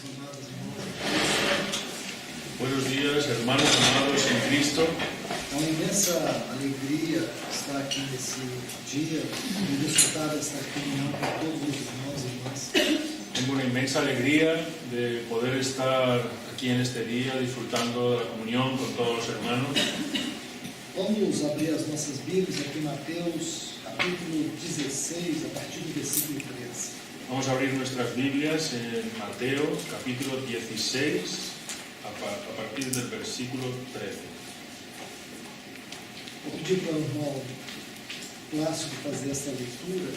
amados irmãos. Buenos días, hermanos amados en Cristo. É uma imensa alegria estar aqui nesse dia e desfrutar desta comunhão com todos os irmãos e irmãs. Tengo una inmensa alegría de poder estar aquí en este día disfrutando de la comunión con todos los hermanos. Vamos abrir as nossas Bíblias aqui em Mateus, capítulo 16, a partir do versículo 13. Vamos a abrir nuestras Biblias en Mateo, capítulo 16, a partir del versículo 13. Vou pedir para o irmão Plácido fazer esta leitura.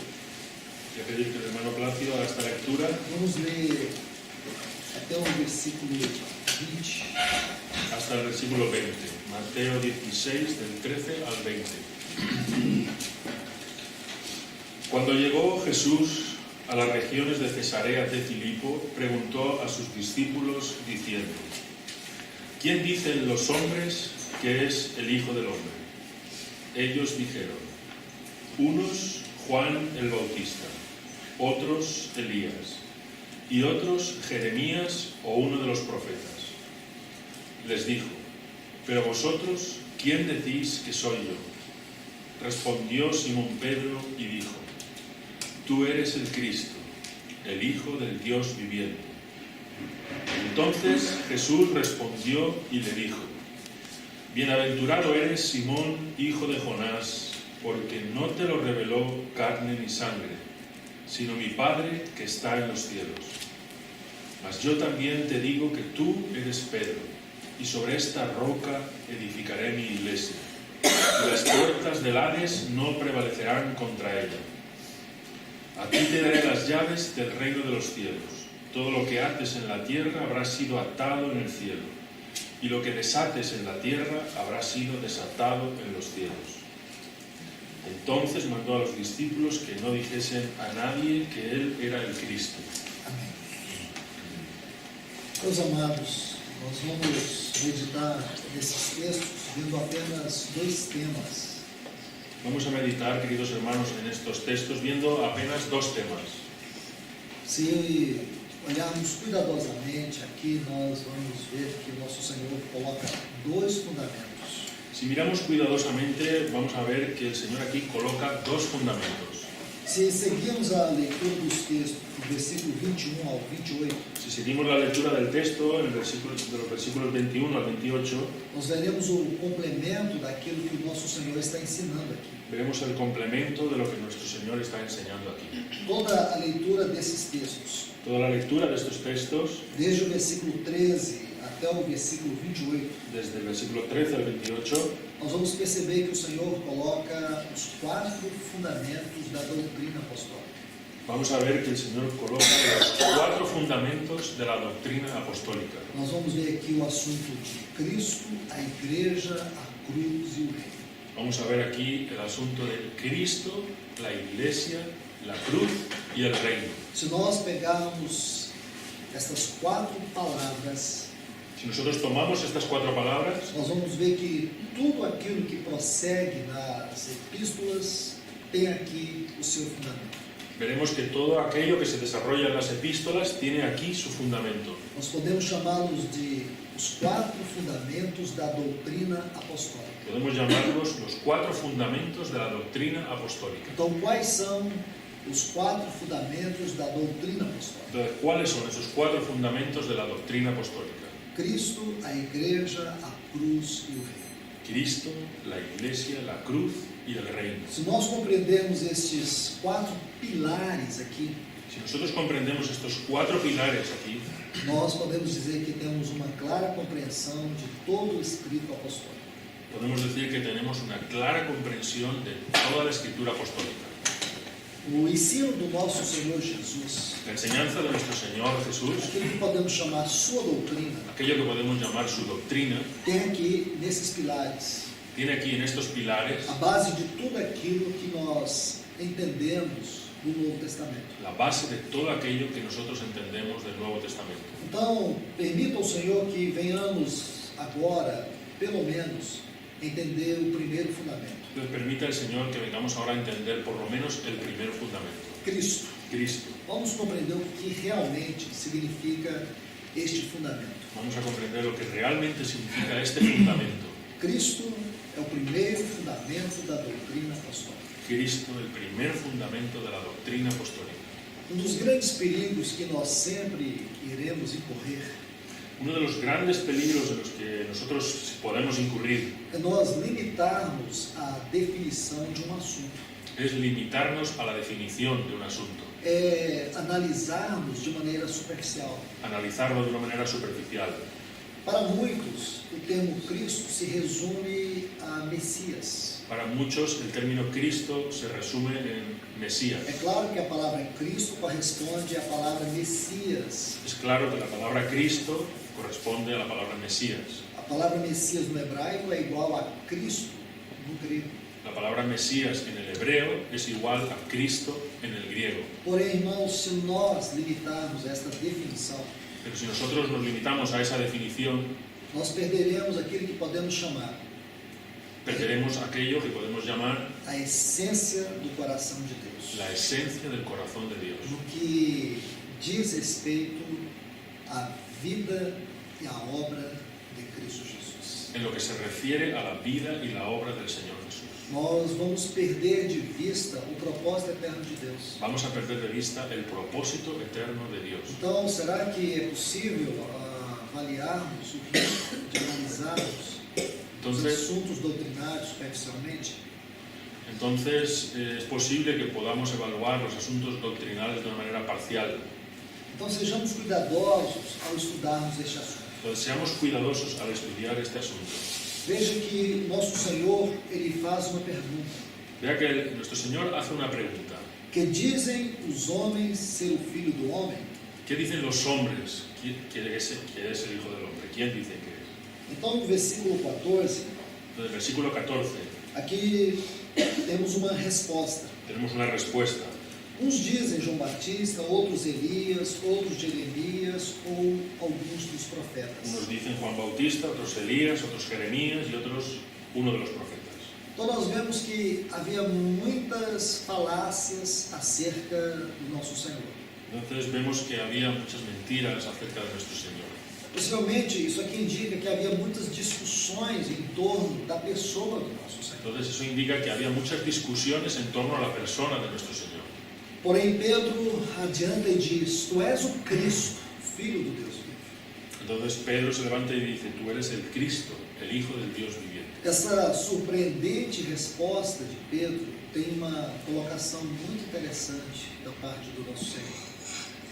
Voy a pedir que el hermano Plácido haga esta lectura Vamos ler até o versículo 20. hasta el versículo 20. Mateo 16, del 13 al 20. Cuando llegó Jesús a las regiones de Cesarea de Filipo, preguntó a sus discípulos diciendo: ¿Quién dicen los hombres que es el Hijo del Hombre? Ellos dijeron: unos Juan el Bautista, otros Elías, y otros Jeremías o uno de los profetas. Les dijo: ¿pero vosotros quién decís que soy yo? Respondió Simón Pedro y dijo: tú eres el Cristo, el Hijo del Dios viviente. Entonces Jesús respondió y le dijo: bienaventurado eres, Simón, hijo de Jonás, porque no te lo reveló carne ni sangre, sino mi Padre que está en los cielos. Mas yo también te digo que tú eres Pedro, y sobre esta roca edificaré mi iglesia, y las puertas del Hades no prevalecerán contra ella. A ti te daré las llaves del reino de los cielos. Todo lo que ates en la tierra habrá sido atado en el cielo, y lo que desates en la tierra habrá sido desatado en los cielos. Entonces mandó a los discípulos que no dijesen a nadie que él era el Cristo. Amém. Meus amados, nós vamos meditar nesses textos vendo apenas dois temas. Vamos a meditar, queridos hermanos, en estos textos viendo apenas dos temas. Se olharmos cuidadosamente aqui, nós vamos ver que o nosso Senhor coloca dois fundamentos. Si miramos cuidadosamente, vamos a ver que el Señor aquí coloca dos fundamentos. Se seguirmos a leitura dos textos, do versículo 21 ao 28, Si seguimos la lectura del texto, de los versículos 21 al 28, nós veremos o complemento daquilo que o nosso Senhor está ensinando aqui. veremos el complemento de lo que nuestro Señor está enseñando aquí. Toda a leitura desses textos, Toda la lectura de estos textos, desde o versículo 13 até o versículo 28, desde el versículo 13 al 28, nós vamos perceber que o Senhor coloca os quatro fundamentos da doutrina apostólica. vamos a ver que el Señor coloca los cuatro fundamentos de la doctrina apostólica. Nós vamos ver aqui o assunto de Cristo, a igreja, a cruz e o reino. Vamos a ver aquí el asunto de Cristo, la Iglesia, la cruz y el reino. Se nós pegarmos estas quatro palavras, Si nosotros tomamos estas cuatro palabras, nós vamos ver que tudo aquilo que prossegue nas epístolas tem aqui o seu fundamento. veremos que todo aquello que se desarrolla en las epístolas tiene aquí su fundamento. Nós podemos chamá-los de os quatro fundamentos da doutrina apostólica. Podemos llamarlos los cuatro fundamentos de la doctrina apostólica. Então, quais são os quatro fundamentos da doutrina apostólica? Entonces, ¿cuáles son esos cuatro fundamentos de la doctrina apostólica? Cristo, a igreja, a cruz e o reino. Cristo, la Iglesia, la cruz y el reino. Se nós compreendermos estes quatro pilares aqui, Si nosotros comprendemos estos cuatro pilares aquí, nós podemos dizer que temos uma clara compreensão de todo o escrito apostólico. podemos decir que tenemos una clara comprensión de toda la escritura apostólica. O ensino do nosso Senhor Jesus, La enseñanza de nuestro Señor Jesús, aquilo que podemos chamar sua doutrina, aquello que podemos llamar su doctrina, tem aqui nesses pilares tiene aquí en estos pilares a base de tudo aquilo que nós entendemos do Novo Testamento. la base de todo aquello que nosotros entendemos del Nuevo Testamento. Então, permita ao Senhor que venhamos agora, pelo menos, entender o primeiro fundamento. Entonces permite al Señor que vengamos ahora a entender por lo menos el primer fundamento. Cristo. Cristo. Vamos compreender o que realmente significa este fundamento. Vamos a comprender lo que realmente significa este fundamento. Cristo é o primeiro fundamento da doutrina apostólica. Cristo, el primer fundamento de la doctrina apostólica. Dos grandes perigos que nós sempre iremos incorrer Uno de los grandes peligros en los que nosotros podemos incurrir é nós limitarmos a definição de assunto. es limitarnos a la definición de un asunto, É analisarmos de maneira superficial. analizarlo de una manera superficial. Para muitos, o termo Cristo se resume a Messias. Para muchos el término Cristo se resume en Mesías. É claro que a palavra Cristo corresponde à palavra Messias. Es claro que la palabra Cristo corresponde a la palabra Mesías. A palavra Messias no hebraico é igual a Cristo no grego. La palabra Mesías en el hebreo es igual a Cristo en el griego. Porém, irmãos, se nós limitarmos esta definição, Pero si nosotros nos limitamos a esa definición, nós perderemos aquilo que podemos chamar perderemos aquello que podemos llamar a essência do coração de Deus, la esencia del corazón de Dios, no que diz respeito à vida e à obra de Cristo Jesus. en lo que se refiere a la vida y la obra del Señor Jesús. Nós vamos perder de vista o propósito eterno de Deus. Vamos a perder de vista el propósito eterno de Dios. Então, será que é possível avaliarmos o risco de analisarmos os assuntos doutrinários superficialmente? Entonces, es posible que podamos evaluar los asuntos doctrinales de una manera parcial. Então, sejamos cuidadosos ao estudarmos este assunto. Entonces, seamos cuidadosos al estudiar este asunto. Veja que nosso Senhor, Ele faz uma pergunta. Vea que nuestro Señor hace una pregunta. Que dizem os homens ser o Filho do Homem? ¿Qué dicen los hombres que es el Hijo del Hombre? ¿Quién dice que es? Então, no versículo 14, En el versículo 14 aqui temos uma resposta. tenemos una respuesta. Uns dizem João Batista, outros Elias, outros Jeremias ou alguns dos profetas. Unos dicen Juan Bautista, otros Elías, otros Jeremías y otros uno de los profetas. Então nós vemos que havia muitas falácias acerca do nosso Senhor. Entonces vemos que había muchas mentiras acerca de nuestro Señor. Possivelmente isso aqui indica que havia muitas discussões em torno da pessoa do nosso Senhor. Entonces eso indica que había muchas discusiones en torno a la persona de nuestro Señor. Porém, Pedro adianta e diz: Tu és o Cristo, Filho do Deus vivo. Entonces Pedro se levanta y dice, tú eres el Cristo, el Hijo del Dios viviente. Essa surpreendente resposta de Pedro tem uma colocação muito interessante da parte do nosso Senhor.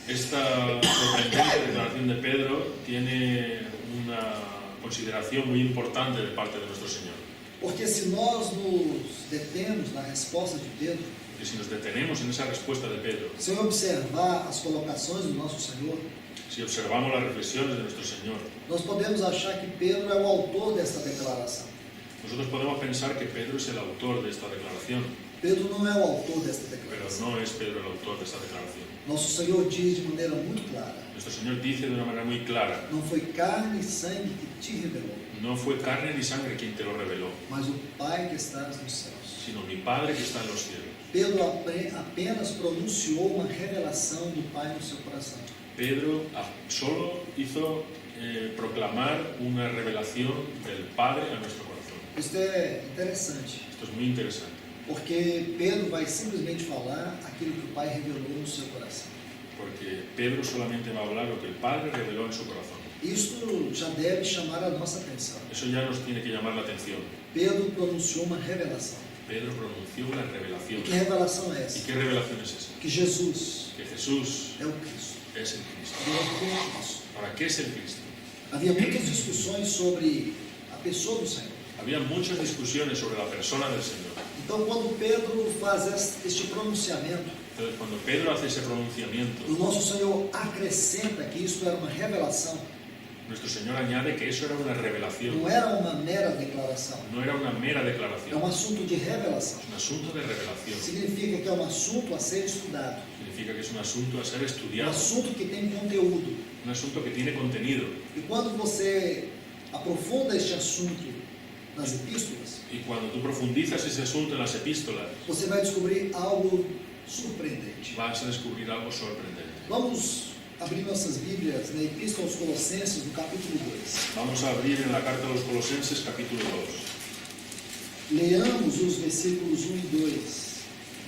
Esta sorprendente declaración de Pedro tiene una consideración muy importante de parte de nuestro Señor. Porque se nós nos detemos na resposta de Pedro, Que si nos detenemos en esa respuesta de Pedro, se eu observar as colocações do nosso Senhor, si observamos las reflexiones de nuestro Señor, nós podemos achar que Pedro é o autor desta declaração. nosotros podemos pensar que Pedro es el autor de esta declaración, Pedro não é o autor desta pero declaração. no es Pedro el autor de esta declaración. Nosso Senhor diz de maneira muito clara: Nuestro Señor dice de una manera muy clara, Não foi carne e sangue que te revelou, no fue carne ni sangre quien te lo reveló, mas o Pai que estás nos céus. sino mi Padre que está en los cielos. Pedro apenas pronunciou uma revelação do Pai no seu coração. Pedro solo hizo proclamar una revelación del Padre a nuestro corazón. Isto é interessante, Esto es muy interesante, porque Pedro vai simplesmente falar aquilo que o Pai revelou no seu coração. porque Pedro solamente va a hablar lo que el Padre reveló en su corazón. Isto já deve chamar a nossa atenção. Eso ya nos tiene que llamar la atención. Pedro pronunciou uma revelação. Pedro pronunció una revelación. E que revelação é ¿Y essa? qué revelación es esa? Que Jesus Que Jesús é o Cristo. es el Cristo. Ele é o Cristo. ¿Para qué es el Cristo? Havia muitas discussões sobre a pessoa do Senhor. Había muchas discusiones sobre la persona del Señor. Então, quando Pedro faz este pronunciamento, Entonces, cuando Pedro hace ese pronunciamiento, o nosso Senhor acrescenta que isto era uma revelação. nuestro Señor añade que eso era una revelación, Não era uma mera declaração. no era una mera É declaración, assunto de revelação. es un asunto de revelación. Significa que é assunto a ser estudado. Significa que es un asunto a ser estudiado, Assunto que tem conteúdo. un asunto que tiene contenido. E quando você aprofunda este assunto nas epístolas, Y cuando tú profundizas ese asunto en las epístolas, você vai descobrir algo surpreendente. vas a descubrir algo sorprendente. Vamos abrir nossas Bíblias na Epístola aos Colossenses, no capítulo 2. Vamos a abrir en la carta a los Colosenses capítulo 2, Leamos os versículos 1 e 2.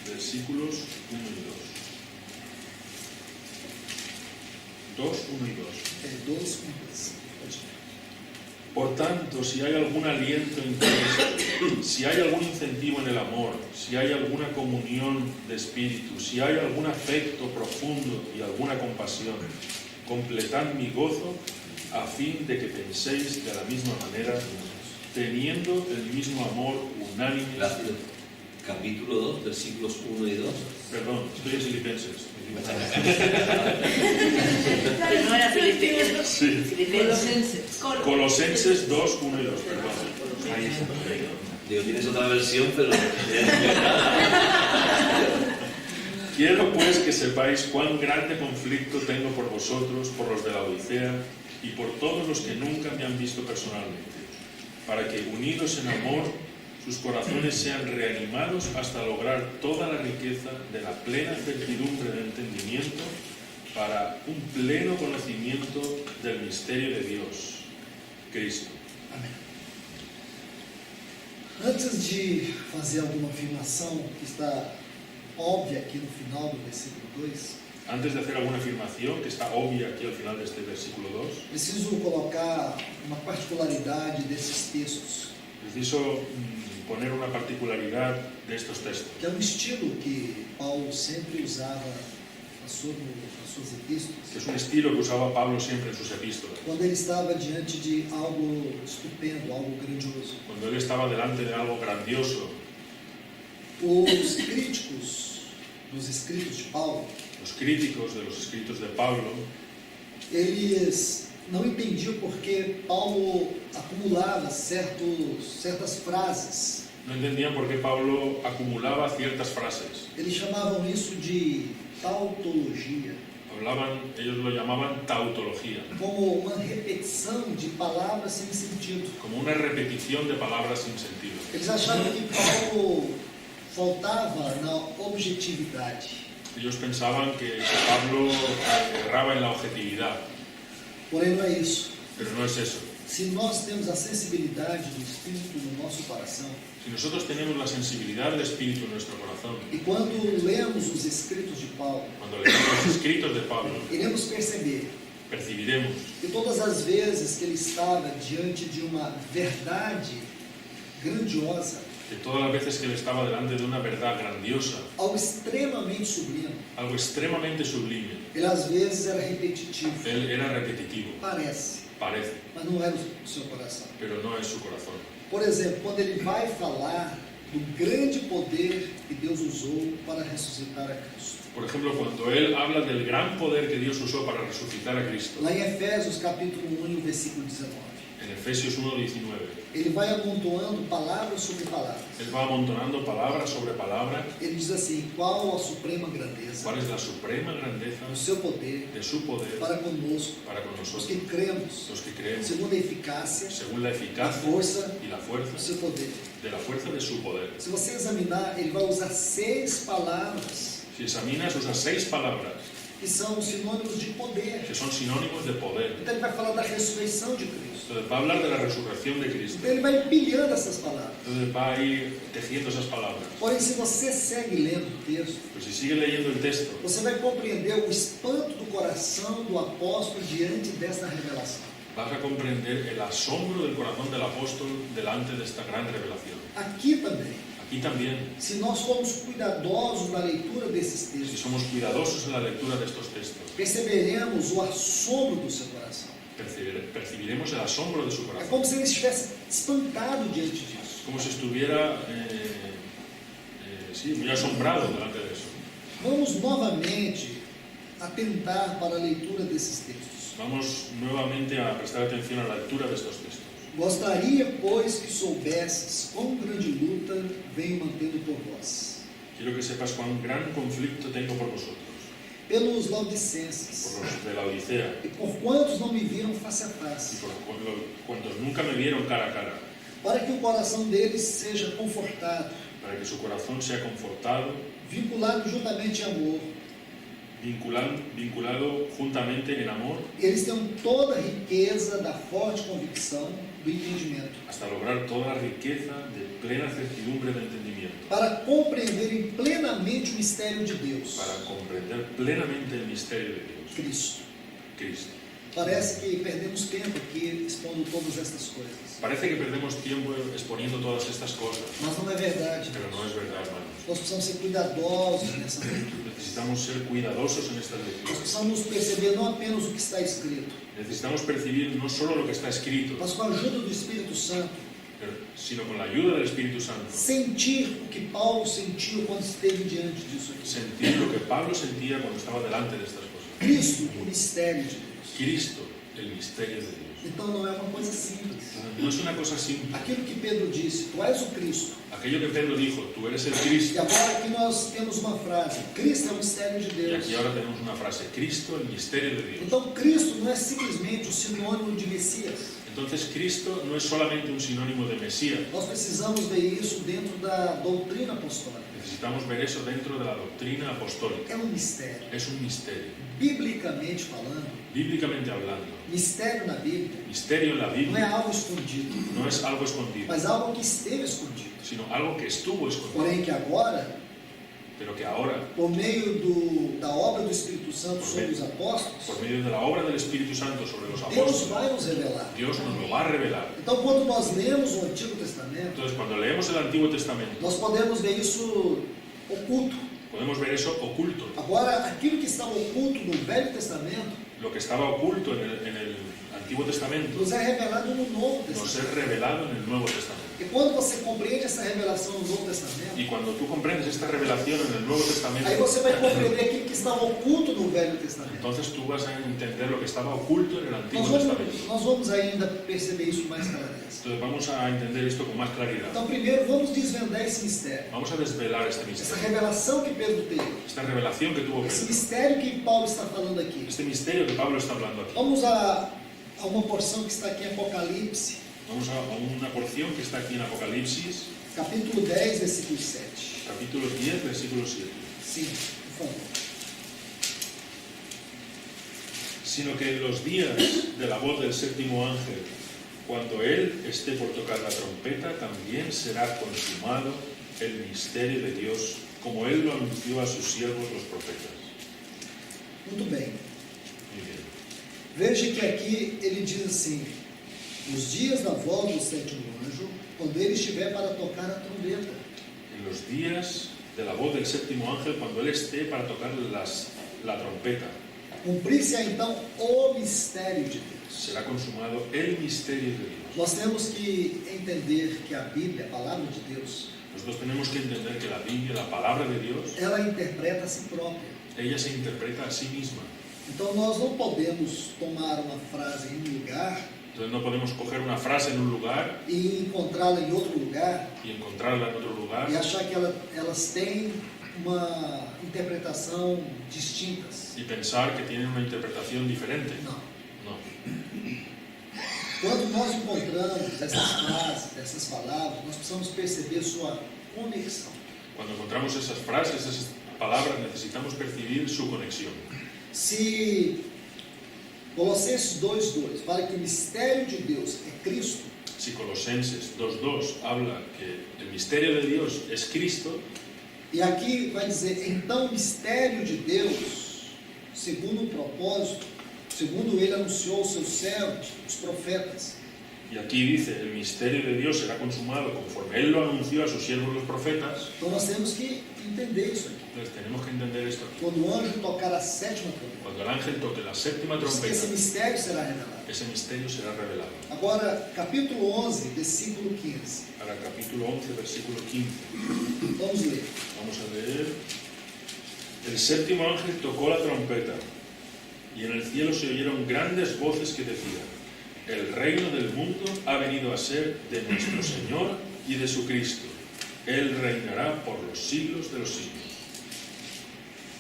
versículos 1 y 2. 2, 1 y 2. 2, 1 e 2. Por tanto, si hay algún aliento en Cristo, si hay algún incentivo en el amor, si hay alguna comunión de espíritu, si hay algún afecto profundo y alguna compasión, completad mi gozo a fin de que penséis de la misma manera, teniendo el mismo amor unánime. Gracias. Capítulo 2, versículos 1 y 2. Perdón, estoy en Filipenses. Pero no era Filipenses. Sí. Filipenses. Colosenses 2, 1 y 2, perdón. Ahí está. Digo, tienes otra versión, pero... Quiero pues que sepáis cuán grande conflicto tengo por vosotros, por los de la Odisea y por todos los que nunca me han visto personalmente, para que unidos en amor sus corazones sean reanimados hasta lograr toda la riqueza de la plena certidumbre del entendimiento para un pleno conocimiento del misterio de Dios, Cristo. Amém. Antes de fazer alguma afirmação que está óbvia aqui no final do versículo 2, Antes de hacer alguna afirmación que está obvia aquí al final de este versículo 2, preciso colocar uma particularidade desses textos, preciso poner una particularidad de estos textos, que é um estilo que Paulo sempre usava nas suas epístolas, que es un estilo que usaba Pablo siempre en sus epístolas. quando ele estava diante de algo estupendo, algo grandioso. Cuando él estaba delante de algo grandioso, Os críticos dos escritos de Paulo, los críticos de los escritos de Pablo eles não entendiam porque Paulo acumulava certas frases. no entendían por qué Pablo acumulaba ciertas frases. Eles chamavam isso de tautologia, Ellos lo llamaban tautología, como uma repetição de palavras sem sentido. como una repetición de palabras sin sentido. Eles achavam que Paulo faltava na objetividade. Ellos pensaban que Pablo erraba en la objetividad, Porém, não é isso. pero no es eso. Se nós temos a sensibilidade do Espírito no nosso coração, Si nosotros tenemos la sensibilidad del Espíritu en nuestro corazón, e quando lemos os escritos de Paulo, cuando leemos los escritos de Pablo, iremos perceber percibiremos que todas as vezes que ele estava diante de uma verdade grandiosa, que todas las veces que él estaba delante de una verdad grandiosa, algo extremamente sublime, algo extremadamente sublime, ele às vezes era repetitivo, él era repetitivo, parece, parece, mas não era o seu coração. pero no es su corazón. Por exemplo, quando ele vai falar do grande poder que Deus usou para ressuscitar a Cristo. Por ejemplo, cuando él habla del gran poder que Dios usó para resucitar a Cristo, Lá em Efésios capítulo 1 e o versículo 19, en Efesios 1:19, ele vai amontoando palavras sobre palavras. él va amontonando palabra sobre palabra Ele diz assim: qual a suprema grandeza cuál es la suprema grandeza do seu poder de su poder para conosco, para con os nosotros, que cremos, los que creemos, segundo a eficácia, según la a eficacia força y la do fuerza seu poder. de la fuerza de su poder. Se você examinar, ele vai usar 6 palavras Si examinas, usa 6 palabras que são sinônimos de poder. que son sinónimos de poder. Então ele vai falar da ressurreição de Cristo. Entonces va a hablar de la resurrección de Cristo. Então ele vai empilhando essas palavras. Entonces va a ir tejiendo esas palabras. Porém, se você segue lendo o texto, Pero si sigue leyendo el texto, você vai compreender o espanto do coração do apóstolo diante desta revelação. vas a comprender el asombro del corazón del apóstol delante de esta gran revelación. Aqui também, Aquí también, se nós formos cuidadosos na leitura desses si textos, somos cuidadosos en la lectura de estos textos, perceberemos o assombro do seu coração. percibiremos el asombro de su É corazón. como se ele estivesse espantado diante disso. Como si estuviera sí, muy asombrado delante de eso. Vamos novamente atentar para a leitura desses textos. Vamos nuevamente a prestar atención a la lectura de estos textos. Gostaria, pois, que soubesses quão grande luta venho mantendo por vós, Quiero que sepas cuán gran conflicto tengo por vosotros, pelos por laodicenses, los de la Odisea, e por quantos não me viram face a y face, por cuantos nunca me vieron cara a cara, para que o coração deles seja confortado, para que su corazón sea confortado, vinculado juntamente em amor, vinculado juntamente en amor eles têm toda a riqueza da forte convicção do entendimento, hasta lograr toda la riqueza de plena certidumbre de entendimiento, para compreenderem plenamente o mistério de Deus, para comprender plenamente el misterio de Dios, Cristo. Cristo. Parece que perdemos tempo aqui expondo todas estas coisas, Parece que perdemos tiempo exponiendo todas estas cosas, mas não é verdade. pero no es verdad, hermanos. Nós precisamos ser cuidadosos nessa leitura. Necesitamos ser cuidadosos en estas Nós lecturas. precisamos perceber não apenas o que está escrito, Necesitamos percibir no solo lo que está escrito, mas com a ajuda do Espírito Santo, sino con la ayuda del Espíritu Santo, sentir o que Paulo sentiu quando esteve diante disso aqui. sentir lo que Pablo sentía cuando estaba delante de estas cosas. Cristo, o mistério de Deus. Cristo, el misterio de Dios. Então não é uma coisa simples. No es una cosa simple. Aquilo que Pedro disse, tu és o Cristo. Aquello que Pedro dijo, tú eres el E Cristo. agora aqui nós temos uma frase, Cristo é o mistério de Y Deus. aquí ahora tenemos una frase, Cristo, el misterio de Dios. Então Cristo não é simplesmente o sinônimo de Messias. Entonces Cristo no es solamente un sinónimo de Mesías. Nós precisamos ver isso dentro da doutrina apostólica. Necesitamos ver eso dentro de la doctrina apostólica. É um mistério. Es un misterio. Biblicamente falando, Bíblicamente hablando, mistério na Bíblia misterio en la não é Biblia algo escondido, no es algo escondido, mas algo que esteve escondido. sino algo que estuvo escondido, Porém que agora, pero que ahora, por meio da obra do Espírito Santo sobre os apóstolos, por medio de la obra del Espíritu Santo sobre los Deus apóstoles, vai nos revelar. Dios nos lo va a revelar. Então, quando nós lemos o Antigo Testamento, Entonces, cuando leemos el Antiguo Testamento, nós podemos ver isso oculto. podemos ver eso oculto. Agora, aquilo que estava oculto no Velho Testamento, Lo que estaba oculto en el Antiguo Testamento nos é revelado no Novo nos Testamento. es revelado en el Nuevo Testamento. E quando você compreende essa revelação no Novo Testamento, Y cuando tú comprendes esta revelación en el Nuevo Testamento, aí você vai compreender aquilo que estava oculto no Velho Testamento. entonces tú vas a entender lo que estaba oculto en el Antiguo Nós Testamento. vamos ainda perceber isso com mais clareza. Entonces vamos a entender esto con más claridad. Então, primeiro, vamos desvendar esse mistério. Vamos a desvelar este Essa misterio, revelação que Pedro teve. esta revelación que tuvo Esse Pedro, mistério que Paulo está falando aqui. este misterio que Pablo está hablando aquí. Vamos a uma porção que está aqui em Apocalipse, Vamos a una porción que está aquí en Apocalipsis, capítulo 10, versículo 7. capítulo 10, versículo 7. Sim, por favor. Sino que en los días de la voz del séptimo ángel, cuando él esté por tocar la trompeta, también será consumado el misterio de Dios, como él lo anunció a sus siervos los profetas. Muito bem. Muy bien. Veja que aqui ele diz assim: os dias da voz do sétimo anjo, quando ele estiver para tocar a trombeta. En los días de la voz del séptimo ángel, cuando él esté para tocar la trompeta, Cumprir-se então o mistério de Deus. será consumado el misterio de Dios. Nós temos que entender que a Bíblia, a palavra de Deus, Nosotros tenemos que entender que la Biblia, la palabra de Dios, ela interpreta a si própria. ella se interpreta a sí misma. Então nós não podemos tomar uma frase em um lugar Entonces no podemos coger una frase en un lugar e encontrá-la em outro lugar y encontrarla en otro lugar e achar que elas têm uma interpretação distintas. y pensar que tienen una interpretación diferente. Não. No. Quando nós encontramos essas frases, essas palavras, nós precisamos perceber sua conexão. Cuando encontramos esas frases, esas palabras, necesitamos percibir su conexión. Se Colossenses 2:2 fala que o mistério de Deus é Cristo, Si Colosenses 2.2 habla que el misterio de Dios es Cristo, e aqui vai dizer, então o mistério de Deus, segundo o propósito, segundo ele anunciou aos seus servos, os profetas. y aquí dice, el misterio de Dios será consumado conforme Él lo anunció a sus siervos los profetas. Então nós temos que entender isso aqui. Entonces tenemos que entender esto aquí. Quando o anjo tocar a sétima trombeta, Cuando el ángel toque la séptima diz que esse trompeta, mistério será revelado. ese misterio será revelado. Agora, capítulo 11, versículo 15. Ahora capítulo 11, versículo 15. Vamos ler. Vamos a leer. El séptimo ángel tocó la trompeta y en el cielo se oyeron grandes voces que decían: el reino del mundo ha venido a ser de nuestro Señor y de su Cristo. Él reinará por los siglos de los siglos.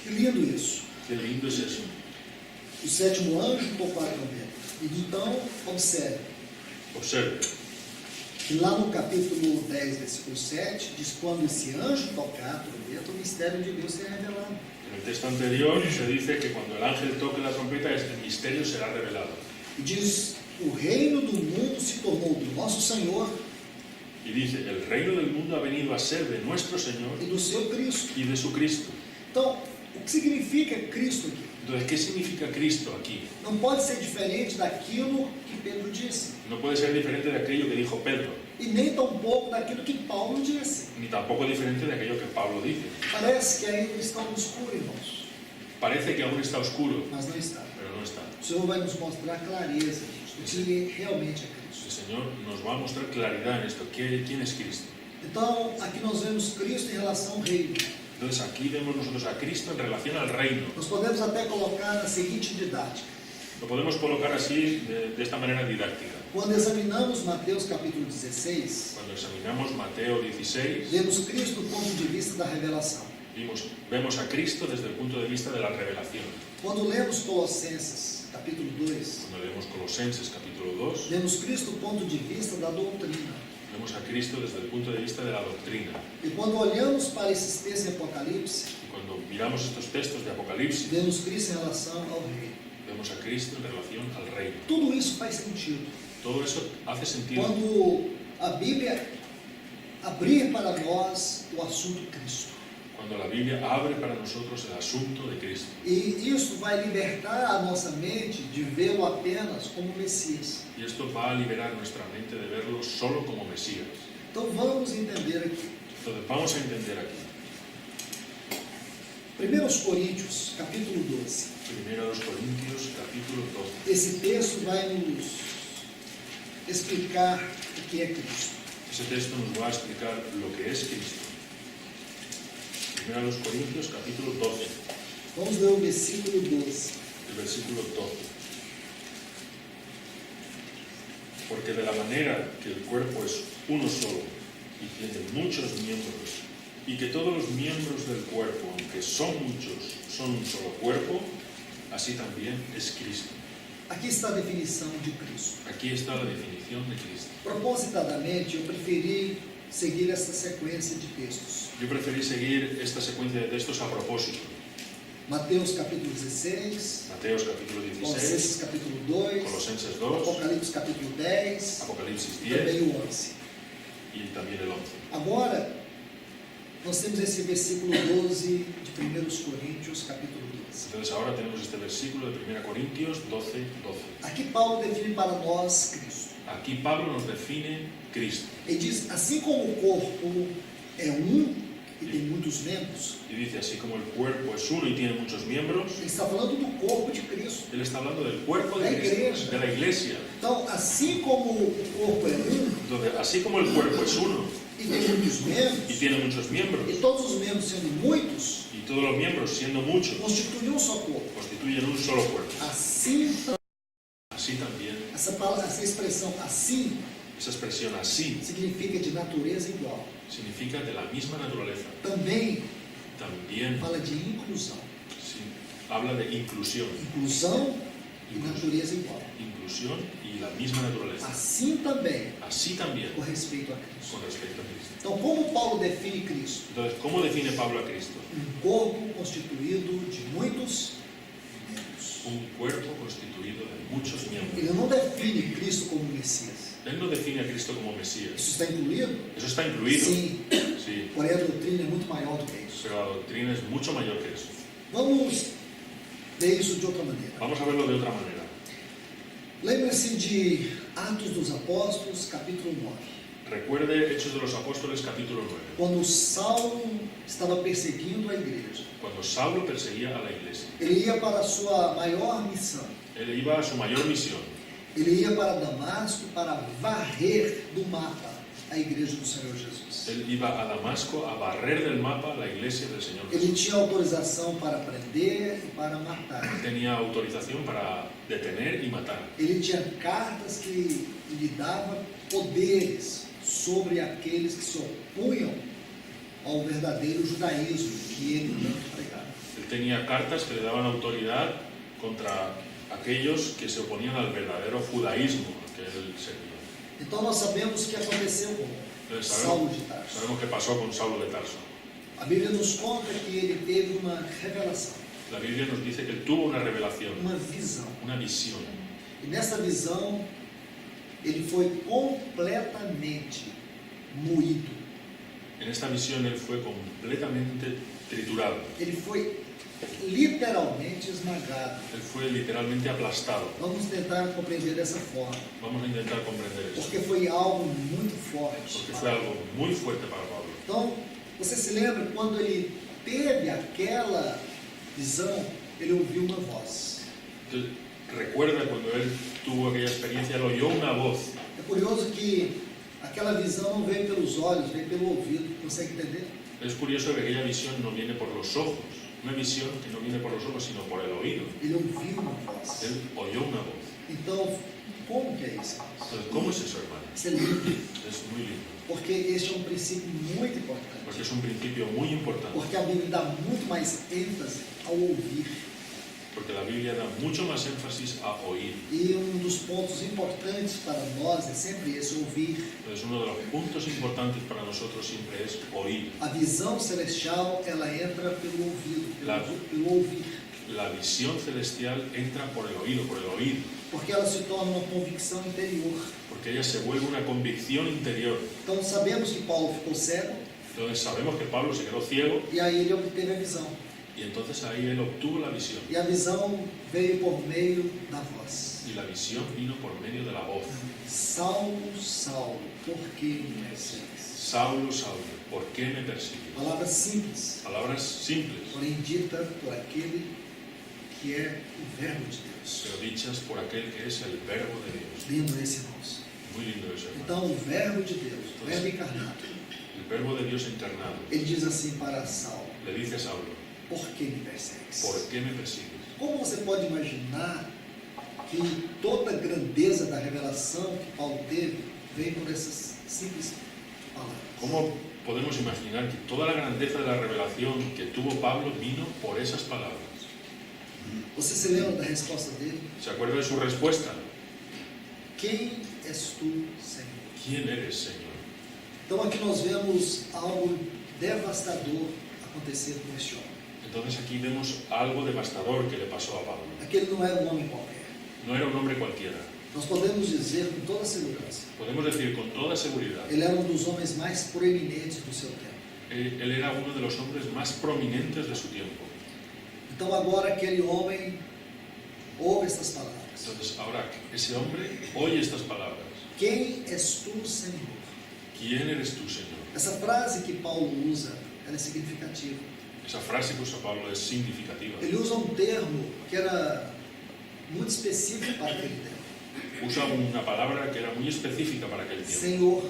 Que lindo isso. Qué lindo es eso. O sétimo anjo tocou a trombeta. E então, observe, Observe, que lá no capítulo 10, versículo 7, diz quando esse anjo tocar a trombeta, o mistério de Deus será revelado. En el texto anterior se dice que cuando el ángel toque la trompeta, este misterio será revelado. E diz, o reino do mundo se tornou do nosso Senhor Y dice, el reino del mundo ha venido a ser de nuestro Señor e do seu Cristo. y de su Cristo. Então, o que significa Cristo aqui? Entonces, ¿qué significa Cristo aquí? Não pode ser diferente daquilo que Pedro disse, No puede ser diferente de aquello que dijo Pedro, e nem tampouco daquilo que Paulo disse. ni tampoco diferente de aquello que Pablo dice. Parece que ainda está no escuro, irmãos, Parece que aún está oscuro, mas não está. pero no está. O Senhor vai nos mostrar clareza disso, do que realmente é El Cristo. Señor nos va a mostrar claridad en esto. ¿Quién es Cristo? Então, aqui nós vemos Cristo em relação ao reino. Entonces, aquí vemos nosotros a Cristo en relación al reino. Nós podemos até colocar na seguinte didática. Lo podemos colocar así, de esta manera didáctica. Quando examinamos Mateus capítulo 16, Cuando examinamos Mateo 16, vemos Cristo do ponto de vista da revelação. vemos a Cristo desde el punto de vista de la revelación. Quando lemos Colossenses capítulo 2, Cuando leemos Colosenses capítulo 2, vemos Cristo do ponto de vista da doutrina. vemos a Cristo desde el punto de vista de la doctrina. E quando olhamos para esses textos em Apocalipse, Y cuando miramos estos textos de Apocalipsis, vemos Cristo em relação ao reino. vemos a Cristo en relación al reino. Tudo isso faz sentido. Todo eso hace sentido Quando a Bíblia abrir para nós o assunto Cristo. cuando la Biblia abre para nosotros el asunto de Cristo. E isso vai libertar a nossa mente de vê-lo apenas como Messias. Y esto va a liberar nuestra mente de verlo solo como Mesías. Então vamos entender aqui. Entonces vamos a entender aquí. 1 Coríntios, capítulo 12. Primero a los Corintios, capítulo 12. Esse texto vai nos explicar o que é Cristo. Ese texto nos va a explicar lo que es Cristo. Primero a los Corintios, capítulo 12, Vamos ler o versículo 12. el versículo 12. Porque de la manera que el cuerpo es uno solo y tiene muchos miembros, y que todos los miembros del cuerpo, aunque son muchos, son un solo cuerpo, así también es Cristo. Aqui está a definição de Cristo. Aquí está la definición de Cristo. Propositadamente, eu preferi seguir essa sequência de textos. Yo preferí seguir esta secuencia de textos a propósito. Mateus capítulo 16, Mateos capítulo 16, Colossenses capítulo 2, Colosenses 2, Apocalipse capítulo 10, Apocalipsis e 10 também o 11. y también el 11. Agora, nós temos esse versículo 12 de 1 Coríntios capítulo 12. Entonces ahora tenemos este versículo de 1 Corintios 12, 12. Aqui Paulo define para nós Cristo. Aquí Pablo nos define Cristo Ele diz, assim como o corpo é um e tem muitos membros, y dice, así como el cuerpo es uno y tiene muchos miembros, ele está falando do corpo de Cristo. él está hablando del cuerpo de La Cristo, iglesia. de la iglesia. Então, assim como o corpo é um Entonces, así como el cuerpo es uno e tem muitos y membros, tiene muchos miembros, e todos os membros sendo muitos, y todos los miembros siendo muchos, constituem um só corpo. constituyen un solo cuerpo. Assim, Así también, essa expressão assim esa expresión así significa de natureza igual. significa de la misma naturaleza. Também También fala de inclusão. sí, habla de inclusión, Inclusão e natureza igual. inclusión y la misma naturaleza. Assim também Así también com respeito a Cristo. con respecto a Cristo. Então, como Paulo define Cristo? Entonces, ¿cómo define Pablo a Cristo? Corpo constituído de muitos membros. Un cuerpo constituido de muchos miembros. Ele não define Cristo como Messias. Él no define a Cristo como Mesías. Isso está incluído? Eso está incluido, Sim, sí, porém a doutrina é muito maior do que isso. pero la doctrina es mucho mayor que eso. Vamos ver isso de outra maneira. Vamos a verlo de otra manera. Lembre-se de Atos dos Apóstolos, capítulo 9. Recuerde Hechos de los Apóstoles, capítulo 9. Quando Saulo estava perseguindo a igreja, Cuando Saulo perseguía a la iglesia, ele ia para a sua maior missão. él iba a su mayor misión. Ele ia para Damasco para varrer do mapa a igreja do Senhor Jesus. Él iba a Damasco a barrer del mapa la iglesia del Señor Ele Jesús. tinha autorização para prender e para matar. Tenía autorización para detener y matar. Ele tinha cartas que lhe davam poderes sobre aqueles que se opunham ao verdadeiro judaísmo que ele tanto pregava. Él tenía cartas que le daban autoridad contra aquellos que se oponían al verdadero judaísmo que él servía. Então nós sabemos o que aconteceu com Entonces Saulo de Tarso. sabemos qué pasó con Saulo de Tarso. A Bíblia nos conta que ele teve uma revelação, La Biblia nos dice que él tuvo una revelación, uma visão. una visión. E nessa visão, ele foi completamente moído. En esta visión él fue completamente triturado. Ele foi literalmente esmagado. Él fue literalmente aplastado. Vamos tentar compreender dessa forma, Vamos a intentar comprender eso, porque foi algo muito forte. porque fue algo muy fuerte para Pablo. Então, você se lembra quando ele teve aquela visão, ele ouviu uma voz. Entonces, recuerda cuando él tuvo aquella experiencia, él oyó una voz. É curioso que aquela visão não veio pelos olhos, veio pelo ouvido. Consegue entender? Es curioso que aquella visión no viene por los ojos, una visión que no viene por los ojos, sino por el oído. Ele ouviu uma voz. Él oyó una voz. Então, como que é isso? Entonces, ¿cómo es eso, hermano? Isso é lindo, Es muy lindo, porque este é um princípio muito importante. porque es un principio muy importante, Porque a Bíblia dá muito mais ênfase ao ouvir. porque la Biblia da mucho más énfasis a oír. E um dos pontos importantes para nós é sempre esse, ouvir. Entonces, uno de los puntos importantes para nosotros siempre es oír. A visão celestial, ela entra pelo ouvido, Claro. pelo ouvir. La visión celestial entra por el oído, Porque ela se torna uma convicção interior. porque ella se vuelve una convicción interior. Então sabemos que Paulo ficou cego Entonces sabemos que Pablo se quedó ciego e aí ele obteve a visão. y entonces ahí él obtuvo la visión. E a visão veio por meio da voz. Y la visión vino por medio de la voz. Saulo, Saulo, por que me persegues? Saulo, Saulo, ¿por qué me persigues? Palavras simples, Palabras simples, porém dita por aquele que é o Verbo de Deus. pero dichas por aquel que es el verbo de Dios. Lindo esse, irmãos. Muy lindo eso, hermano. Então, o Verbo de Deus, o Verbo encarnado, El verbo de Dios encarnado ele diz assim para Saulo: le dice a Saulo, por que me persegues? ¿por qué me persigues? Como você pode imaginar que toda a grandeza da revelação que Paulo teve vem por essas simples palavras? ¿Cómo podemos imaginar que toda la grandeza de la revelación que tuvo Pablo vino por esas palabras? Você se lembra da resposta dele? ¿Se acuerda de su respuesta? Quem és tu, Senhor? ¿Quién eres, Señor? Então aqui nós vemos algo devastador acontecer com este homem. Entonces aquí vemos algo devastador que le pasó a Pablo. Aquele não era um homem qualquer. No era un hombre cualquiera. Nós podemos dizer com toda segurança, Podemos decir con toda seguridad, ele era um dos homens mais proeminentes do seu tempo. él era uno de los hombres más prominentes de su tiempo. Então agora aquele homem ouve estas palavras. Entonces ahora ese hombre oye estas palabras. Quem és tu, Senhor? ¿Quién eres tú, Señor? Essa frase que Paulo usa, ela é significativa. Esa frase que usa Pablo es significativa. Ele usa um termo que era muito específico para aquele tempo. Usa una palabra que era muy específica para aquel tiempo. Senhor.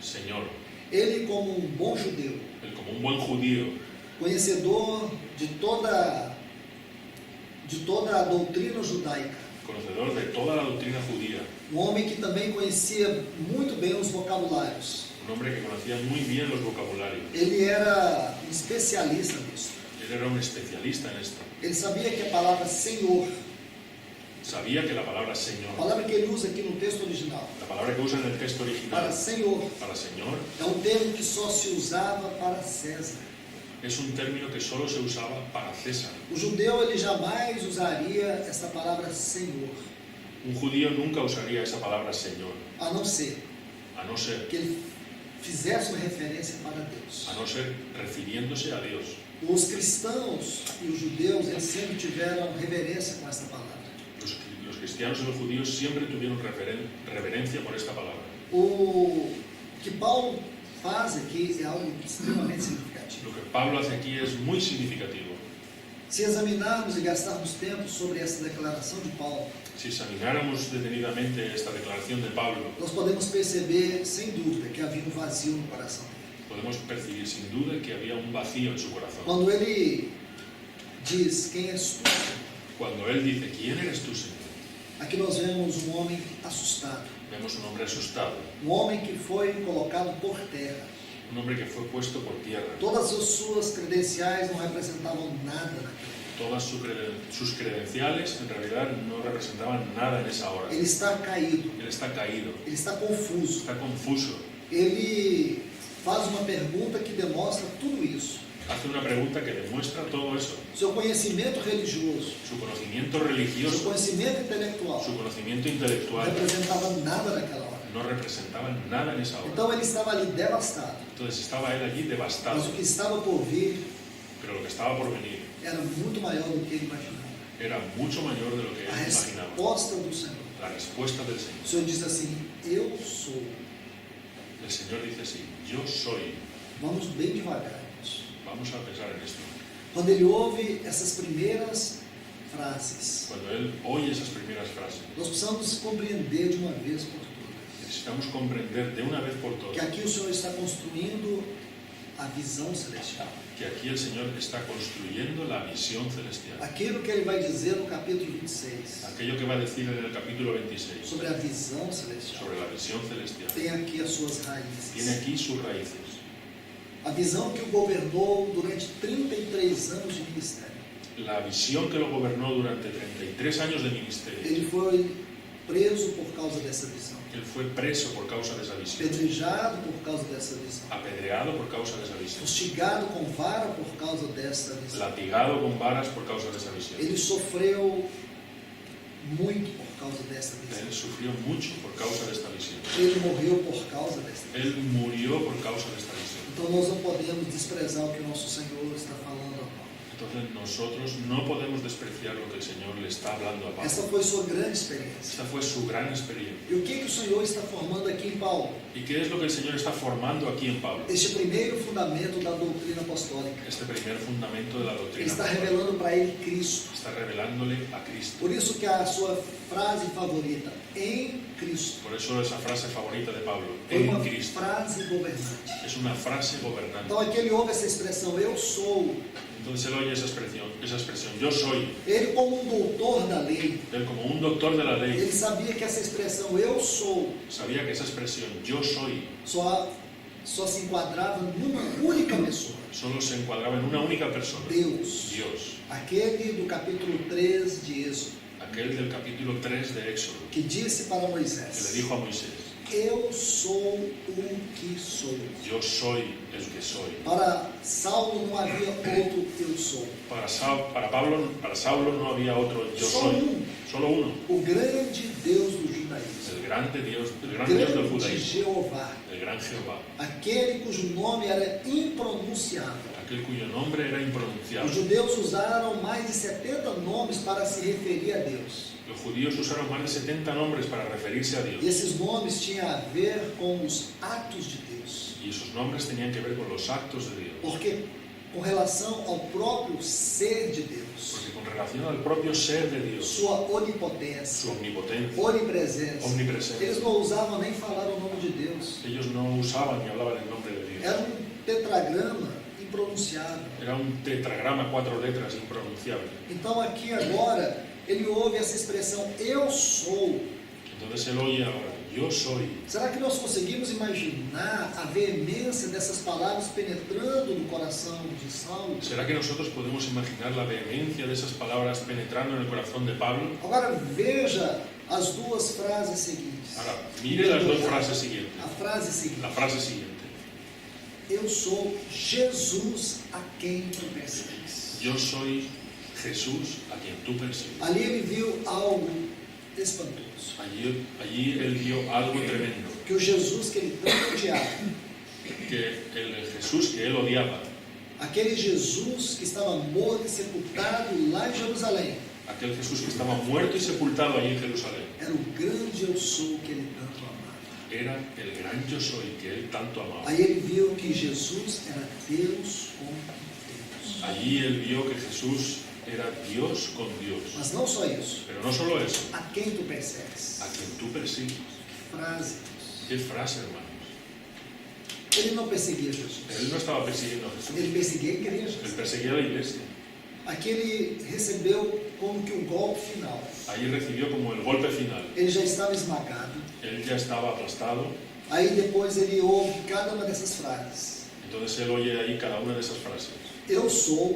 Señor. Ele, como um bom judeu, Él como un buen judío, conhecedor de toda a doutrina judaica, conocedor de toda la doctrina judía, um homem que também conhecia muito bem os vocabulários. un hombre que conocía muy bien los vocabularios. Ele era um especialista nisso. Él era un especialista en esto. Ele sabia que a palavra Senhor, Sabía que la palabra a Señor, palavra que ele usa aqui no texto original, la palabra que usa en el texto para original Senhor, para Señor, é um termo que só se usava para César. es un término que solo se usaba para César. O judeu ele jamais usaria essa palavra Senhor, Un judío nunca usaría esa palabra Señor, a não ser a no ser que ele fizesse uma referência para Deus. a no ser refiriéndose a Dios. Os cristãos e os judeus eles sempre tiveram reverência com essa palavra. Los cristianos y los judíos siempre tuvieron reverencia por esta palabra. O que Paulo faz aqui é algo extremamente significativo. Lo que Pablo hace aquí es muy significativo. Se examinarmos e gastarmos tempo sobre essa declaração de Paulo, Si examináramos detenidamente esta declaración de Pablo, nós podemos perceber, sem dúvida, que havia um vazio no coração dele. podemos percibir sin duda que había un vacío en su corazón. Quando ele diz, quem és tu? Cuando él dice, ¿quién eres tú, Señor? Aqui nós vemos um homem assustado, Vemos un hombre asustado, um homem que foi colocado por terra. un hombre que fue puesto por tierra. Todas as suas credenciais não representavam nada naquele. Todas sus credenciales en realidad no representaban nada en esa hora. Ele está caído, Él está caído, ele está confuso. está confuso. Ele faz uma pergunta que demonstra tudo isso. Hace una pregunta que demuestra todo eso. Seu conhecimento religioso, Su conocimiento seu religioso, conhecimento intelectual su conocimiento não intelectual representava nada naquela hora. no representaban nada en esa hora. Então ele estava ali devastado. Entonces estaba él allí Mas devastado, o que estava por vir pero lo que estaba por venir era muito maior do que ele imaginava. era mucho mayor de lo que A él imaginaba. resposta do Senhor. La respuesta del Señor. O Senhor diz assim: Eu sou. El Señor dice así: yo soy. Vamos bem devagar, irmãos. Vamos a pensar en esto. Quando ele ouve essas primeiras frases, Cuando él oye esas primeras frases, nós precisamos compreender de uma vez por todas necesitamos comprender de una vez por que todas aqui o Senhor está construindo a visão celestial. que aquí el Señor está construyendo la visión celestial. Aquilo que ele vai dizer no capítulo 26 Aquello que va a decir en el capítulo 26 sobre a visão celestial sobre la visión celestial tem aqui as suas tiene raízes. aquí sus raíces. A visão que o governou durante 33 anos de ministério. La visión que lo gobernó durante 33 años de ministerio. Ele foi preso por causa dessa visão, Él fue preso por causa de esa visión, apedrejado por causa dessa visão, apedreado por causa de esa visión, fustigado com vara por causa dessa visão. latigado con varas por causa de esa visión. Ele sofreu muito por causa dessa Él visão. sufrió mucho por causa de esta visión. Ele morreu por causa dessa visão. Él murió por causa de esta visión. Então nós não podemos desprezar o que o nosso Senhor está falando a Paulo. Entonces nosotros no podemos despreciar lo que el Señor le está hablando a Essa Pablo. foi sua grande experiência. Esta fue su gran experiencia. E o que o Senhor está formando aqui em Paulo? ¿Y qué es lo que el Señor está formando aquí en Pablo? Este primeiro fundamento da doutrina apostólica. Este primer fundamento de la Ele doctrina. está revelando para ele Cristo. Está revelándole a Cristo. Por isso que a sua frase favorita, em Cristo, Por eso esa frase favorita de Pablo, foi uma en Cristo, frase governante. es una frase gobernante. Então aqui ele ouve essa expressão, eu sou. Entonces él oye esa expresión, yo soy. Ele como um doutor da lei, Él como un doctor de la ley ele sabia que essa expressão, eu sou, sabía que esa expresión, yo soy, só se enquadrava numa única pessoa, solo se encuadraba en una única persona, Deus. Dios. Aquele do capítulo 3 de Êxodo, Aquel del capítulo 3 de Éxodo, que disse para que le Moisés, dijo a Moisés, eu sou o que sou. yo soy el que soy. Para Saulo não havia outro eu sou. Para Saulo no había otro yo Solo soy, uno. solo uno, O grande Deus do judaísmo, el gran Dios del grande judaísmo, Jeová, el gran Jehová, aquele cujo nome era impronunciável. aquel cuyo nombre era Os impronunciable. judeus usaram mais de 70 nomes para se referir a Deus. Los judíos usaron más de 70 nombres para referirse a E Dios, esses nomes tinham a ver com os atos de Deus. y esos nombres tenían que ver con los actos de Dios, Porque com relação ao próprio ser de Deus, porque con relación al propio ser de Dios, sua onipotência, su omnipotencia, onipresença, omnipresencia, eles não usavam nem falar o nome de Deus. ellos no usaban ni hablaban el nombre de Dios. Era um tetragrama impronunciável. Era un tetragrama, 4 letras, impronunciable. Então aqui agora ele ouve essa expressão eu sou. Entonces él oye ahora, yo soy. Será que nós conseguimos imaginar a veemência dessas palavras penetrando no coração de Saulo? ¿Será que nosotros podemos imaginar la vehemencia de esas palabras penetrando en el corazón de Pablo? Agora veja as duas frases seguintes. Ahora, mire las dos frases siguientes. A frase seguinte: La frase siguiente. eu sou Jesus a quem tu persegues. Yo soy Jesús a quien tú persigues. Ali ele viu algo espantoso. Allí él vio algo tremendo. Que o Jesus que ele tanto odiava, Que el Jesús que él odiaba, aquele Jesus que estava morto e sepultado lá em Jerusalém, aquel Jesús que estaba muerto y sepultado allí en Jerusalén, era o grande eu sou que ele tanto amava. era el gran yo soy que él tanto amaba. Aí ele viu que Jesus era Deus com Deus. Allí él vio que Jesús era Dios con Dios. Mas não só isso. Pero no solo eso, A quem tu persegues? a quien tú persigues. Frase. Qué frase, hermanos. Ele não perseguia Jesus. Él no estaba persiguiendo a Jesús, Ele perseguia él igrejas. perseguía a la iglesia. Aqui ele recebeu como que um golpe final. Allí recibió como el golpe final. Ele já estava esmagado. Él ya estaba aplastado. Aí depois ele ouve cada uma dessas frases. Entonces él oye ahí cada una de esas frases. Eu sou,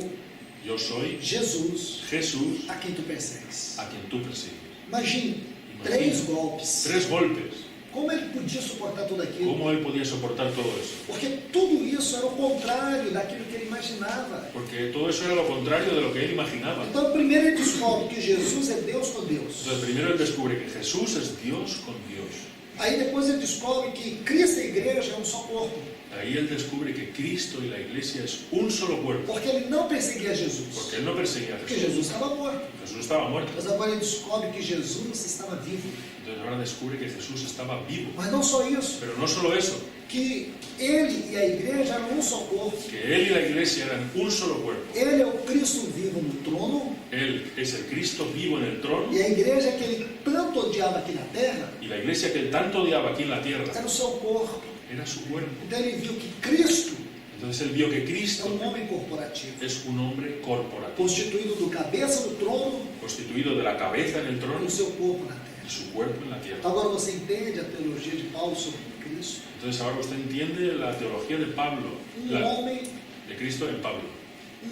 Yo soy Jesus, Jesús a quem tu persegues. a quien tú persigues. Imagine, Imagina. 3 golpes. 3 golpes. Como ele podia suportar tudo aquilo? ¿Cómo él podía soportar todo eso? Porque tudo isso era o contrário daquilo que ele imaginava. Porque todo eso era lo contrario de lo que él imaginaba. Então, primeiro ele descobre que Jesus é Deus com Deus. Entonces, primero él descubre que Jesús es Dios con Dios. Aí depois ele descobre que Cristo e a igreja é um só corpo. Ahí él descubre que Cristo y la iglesia es un solo cuerpo. Porque ele não perseguia Jesus. Porque él no perseguía a Porque Jesús. Jesus estava morto. Jesús estaba muerto. Mas agora ele descobre que Jesus estava vivo. Entonces ahora descubre que Jesús estaba vivo. Mas não só isso, Pero no solo eso, que ele e a igreja eram um só corpo. que él y la iglesia eran un solo cuerpo. Ele é o Cristo vivo no trono Él es el Cristo vivo en el trono e a igreja que ele tanto odiava aqui na terra y la iglesia que él tanto odiaba aquí en la tierra era o seu corpo. era su cuerpo. Então ele viu que Cristo Entonces él vio que é Cristo um homem corporativo, es un hombre corporativo, constituído do cabeça do trono constituido de la cabeza en el e trono do seu corpo na terra. y su cuerpo en la tierra. Agora você entende a teologia de Paulo sobre Cristo? Entonces ahora usted entiende la teología de Pablo, Homem, de Cristo en Pablo,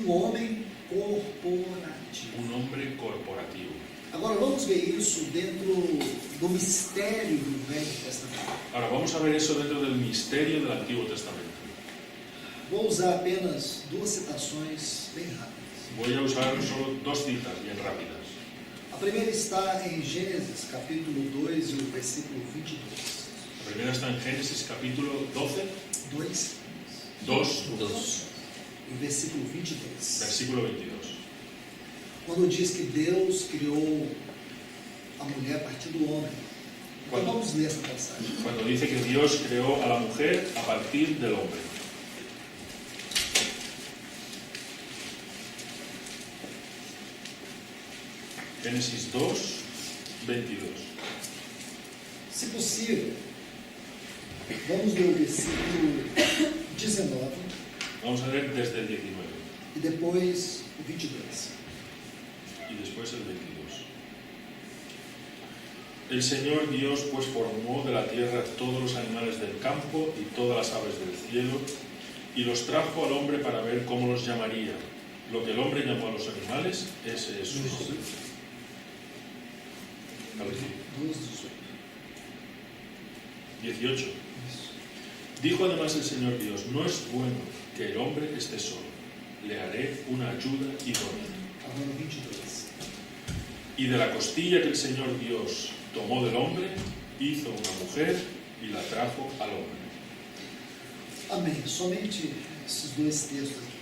homem corporativo. un hombre corporativo. Agora vamos ver isso dentro do mistério do Velho Testamento. Ahora vamos a ver eso dentro del misterio del Antiguo Testamento. Vou usar apenas 2 citações bem rápidas. Voy a usar solo 2 citas bien rápidas. A primeira está em Gênesis, capítulo 2, e o versículo 22. La primera está en Génesis capítulo 12, 2, 2, e o versículo 22. versículo 22. Quando diz que Deus criou a mulher a partir do homem. Então Quando? vamos ler essa passagem. Cuando dice que Dios creó a la mujer a partir del hombre. Génesis 2, 22. Se possível, vamos ler o versículo 19 Vamos a leer desde el 19 e depois o 22. y después el 22. El Señor Dios pues formó de la tierra todos los animales del campo y todas las aves del cielo y los trajo al hombre para ver cómo los llamaría. Lo que el hombre llamó a los animales, ese es su nombre. A ver, 18. Dijo además el Señor Dios, no es bueno que el hombre esté solo, le haré una ayuda idónea. Agora o 22. Y de la costilla que el Señor Dios tomó del hombre, hizo una mujer y la trajo al hombre. Amém. Somente esses 2 textos aqui.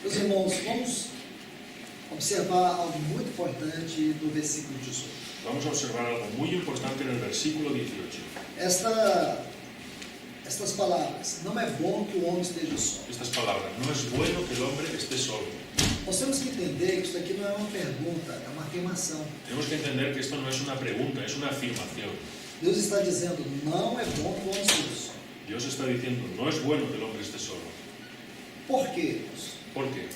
Meus irmãos, vamos observar algo muito importante no versículo 18. Vamos a observar algo muy importante en el versículo 18. Estas palavras, não é bom que o homem esteja só. Estas palabras, no es bueno que el hombre esté solo. Nós temos que entender que isso aqui não é uma pergunta, é uma afirmação. Tenemos que entender que esto no es una pregunta, es una afirmación. Deus está dizendo, não é bom que o homem esteja só. Dios está diciendo, no es bueno que el hombre esté solo. Por quê? ¿Por qué?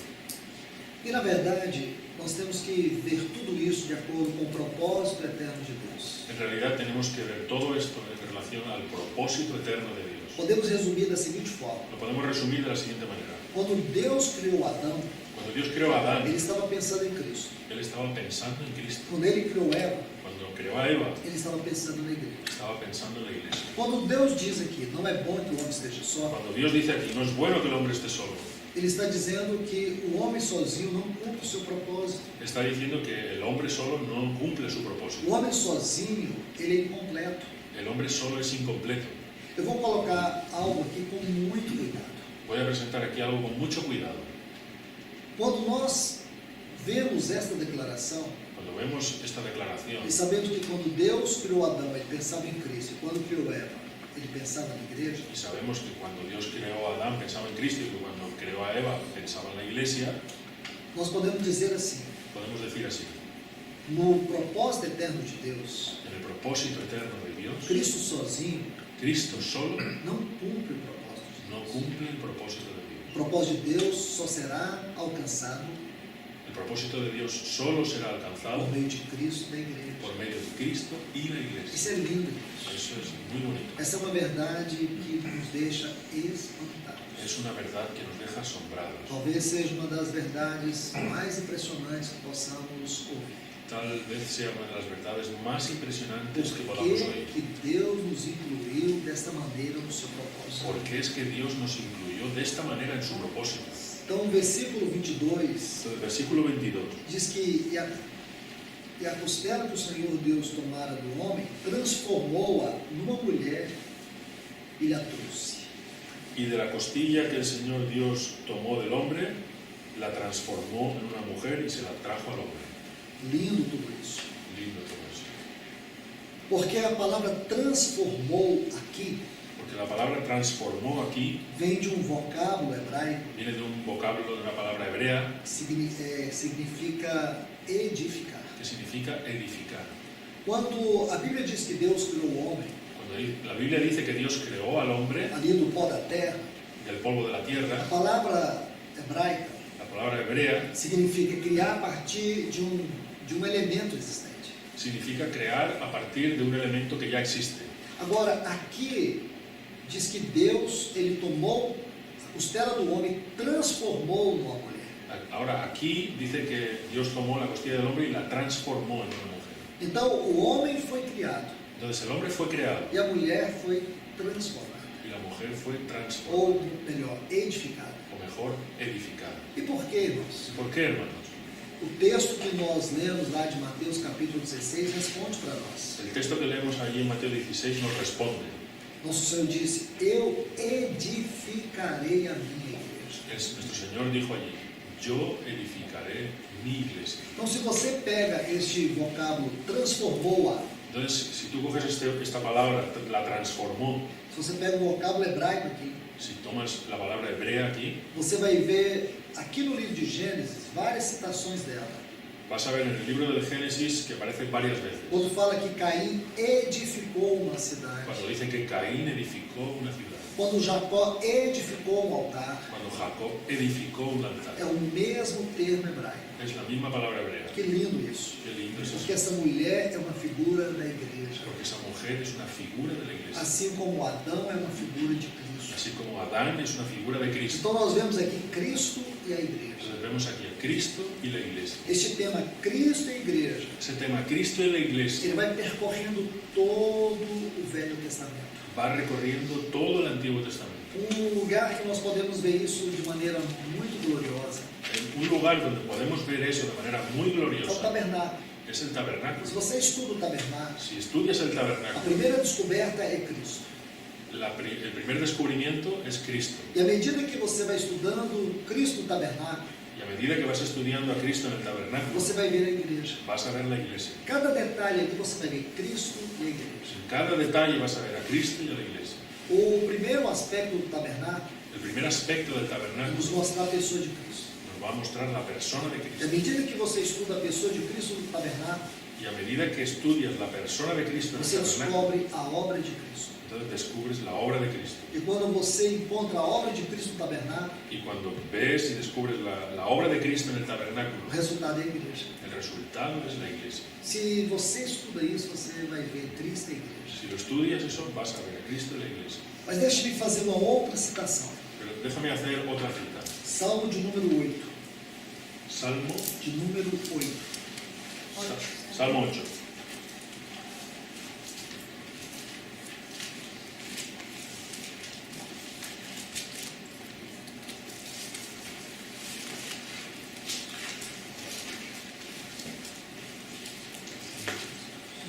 E na verdade, nós temos que ver tudo isso de acordo com o propósito eterno de Deus. En realidad tenemos que ver todo esto en relación al propósito eterno de Dios. Podemos resumir da seguinte forma. Lo podemos resumir de la siguiente manera. Quando Deus criou Adão, Cuando Dios creó a Adán, ele estava pensando em Cristo. Él estaba pensando en Cristo. Quando ele criou Eva, Cuando creó a Eva, ele estava pensando na igreja. estaba pensando en la iglesia. Quando Deus diz aqui, não é bom que o homem esteja só, Cuando Dios dice aquí, no es bueno que el hombre esté solo, ele está dizendo que o homem sozinho não cumpre o seu propósito. está diciendo que el hombre solo no cumple su propósito. O homem sozinho, ele é incompleto. El hombre solo es incompleto. Eu vou colocar algo aqui com muito cuidado. Voy a presentar aquí algo con mucho cuidado. Quando nós vemos esta declaração, Cuando vemos esta declaración e sabemos que quando Deus criou Adão, ele pensava em Cristo, e quando criou Eva, ele pensava na igreja, y sabemos que cuando Dios creó a Adán pensaba en Cristo y que cuando creó a Eva pensaba en la iglesia, nós podemos dizer assim, podemos decir así, no propósito eterno de Deus, en el propósito eterno de Dios, Cristo sozinho Cristo solo não cumpre o propósito de Deus. no cumple el propósito de Dios. O propósito de Deus só será alcançado El propósito de Dios solo será alcanzado por meio de Cristo e da igreja. por medio de Cristo y la iglesia. Isso é lindo, irmãos. Eso es muy bonito. Essa é uma verdade que nos deixa espantados. Es una verdad que nos deja asombrados. Talvez seja uma das verdades mais impressionantes que possamos ouvir. Tal vez sea una de las verdades más impresionantes que Por podamos que oír. que Deus nos incluiu desta maneira no seu propósito? Porque es que Dios nos incluyó de esta manera en su propósito. Então, o versículo 22 Entonces, el versículo 22 diz que e a costela que o Senhor Deus tomara do homem, transformou-a numa mulher e lhe a trouxe. y de la costilla que el Señor Dios tomó del hombre, la transformó en una mujer y se la trajo al hombre. Lindo tudo isso. Lindo todo eso. Porque a palavra transformou aqui Porque la palabra transformó aquí vem de um vocábulo hebraico viene de un vocablo, de una palabra hebrea que significa edificar. que significa edificar. Quando a Bíblia diz que Deus criou o homem, Cuando la Biblia dice que Dios creó al hombre ali do pó da terra, del polvo de la a tierra, palavra hebraica la palabra hebrea significa criar a partir de um elemento existente. significa crear a partir de un elemento que ya existe. Agora, aqui diz que Deus, ele tomou a costela do homem, transformou numa mulher. Ahora aquí dice que Dios tomó la costilla del hombre y la transformó en una mujer. Então, o homem foi criado Entonces el hombre fue creado e a mulher foi transformada, y la mujer fue transformada, ou melhor, edificada. o mejor, edificada. E por quê, irmãos? ¿Por qué, hermanos? O texto que nós lemos lá de Mateus capítulo 16 responde para nós. El texto que leemos allí en Mateo 16 nos responde. Nosso Senhor disse: Eu edificarei a minha igreja. Nuestro Señor dijo allí, yo edificaré mi iglesia. Então, se você pega este vocábulo transformou-a, Entonces, si tú coges esta palabra, la transformó, se você pega o vocábulo hebraico aqui, si tomas la palabra hebrea aquí, você vai ver aqui no livro de Gênesis várias citações dela. vas a ver en el libro del Génesis que aparece varias veces. Quando fala que Caim edificou uma cidade, Cuando dice que Caín edificó una ciudad, quando Jacó edificou um altar, cuando Jacob edificó un altar, é o mesmo termo hebraico. es la misma palabra hebrea. Que lindo isso. Qué lindo es Porque eso. essa mulher é uma figura da igreja. Porque esa mujer es una figura de la iglesia. Assim como Adão é uma figura de Cristo. Así como Adán es una figura de Cristo. Então nós vemos aqui Cristo e a igreja. Entonces vemos aquí a Cristo y la iglesia. Este tema Cristo e igreja, Ese tema Cristo y la iglesia ele vai percorrendo todo o Velho Testamento. va recorriendo todo el Antiguo Testamento. Um lugar que nós podemos ver isso de maneira muito gloriosa En un lugar donde podemos ver eso de manera muy é o gloriosa tabernáculo. es el Se tabernáculo. você estuda o tabernáculo, Si estudias el a tabernáculo, primeira descoberta é Cristo. el primer descubrimiento es Cristo. E à medida que você vai estudando Cristo no tabernáculo, Y a medida que vas estudiando a Cristo en el tabernáculo, você vai ver a igreja. vas a ver la iglesia. Cada detalhe aqui você vai ver Cristo e a igreja. En cada detalle vas a ver a Cristo y a la iglesia. O primeiro aspecto do tabernáculo El primer aspecto del é tabernáculo nos mostrar a pessoa de Cristo. nos va a mostrar la persona de E à Cristo. medida que você estuda a pessoa de Cristo no tabernáculo, Y a medida que estudias la persona de Cristo en el você tabernáculo, descobre a obra de Cristo. entonces descubres la obra de Cristo. E quando você encontra a obra de Cristo no tabernáculo, Y cuando ves y descubres la obra de Cristo en el o tabernáculo, resultado é a igreja. el resultado es la iglesia. Se você estuda isso, você vai ver Cristo e a igreja. Si lo estudias eso, vas a ver a Cristo y la iglesia. Mas deixe-me fazer uma outra citação. Pero déjame hacer otra cita. Salmo de número 8. Salmo, De número 8. Salmo 8.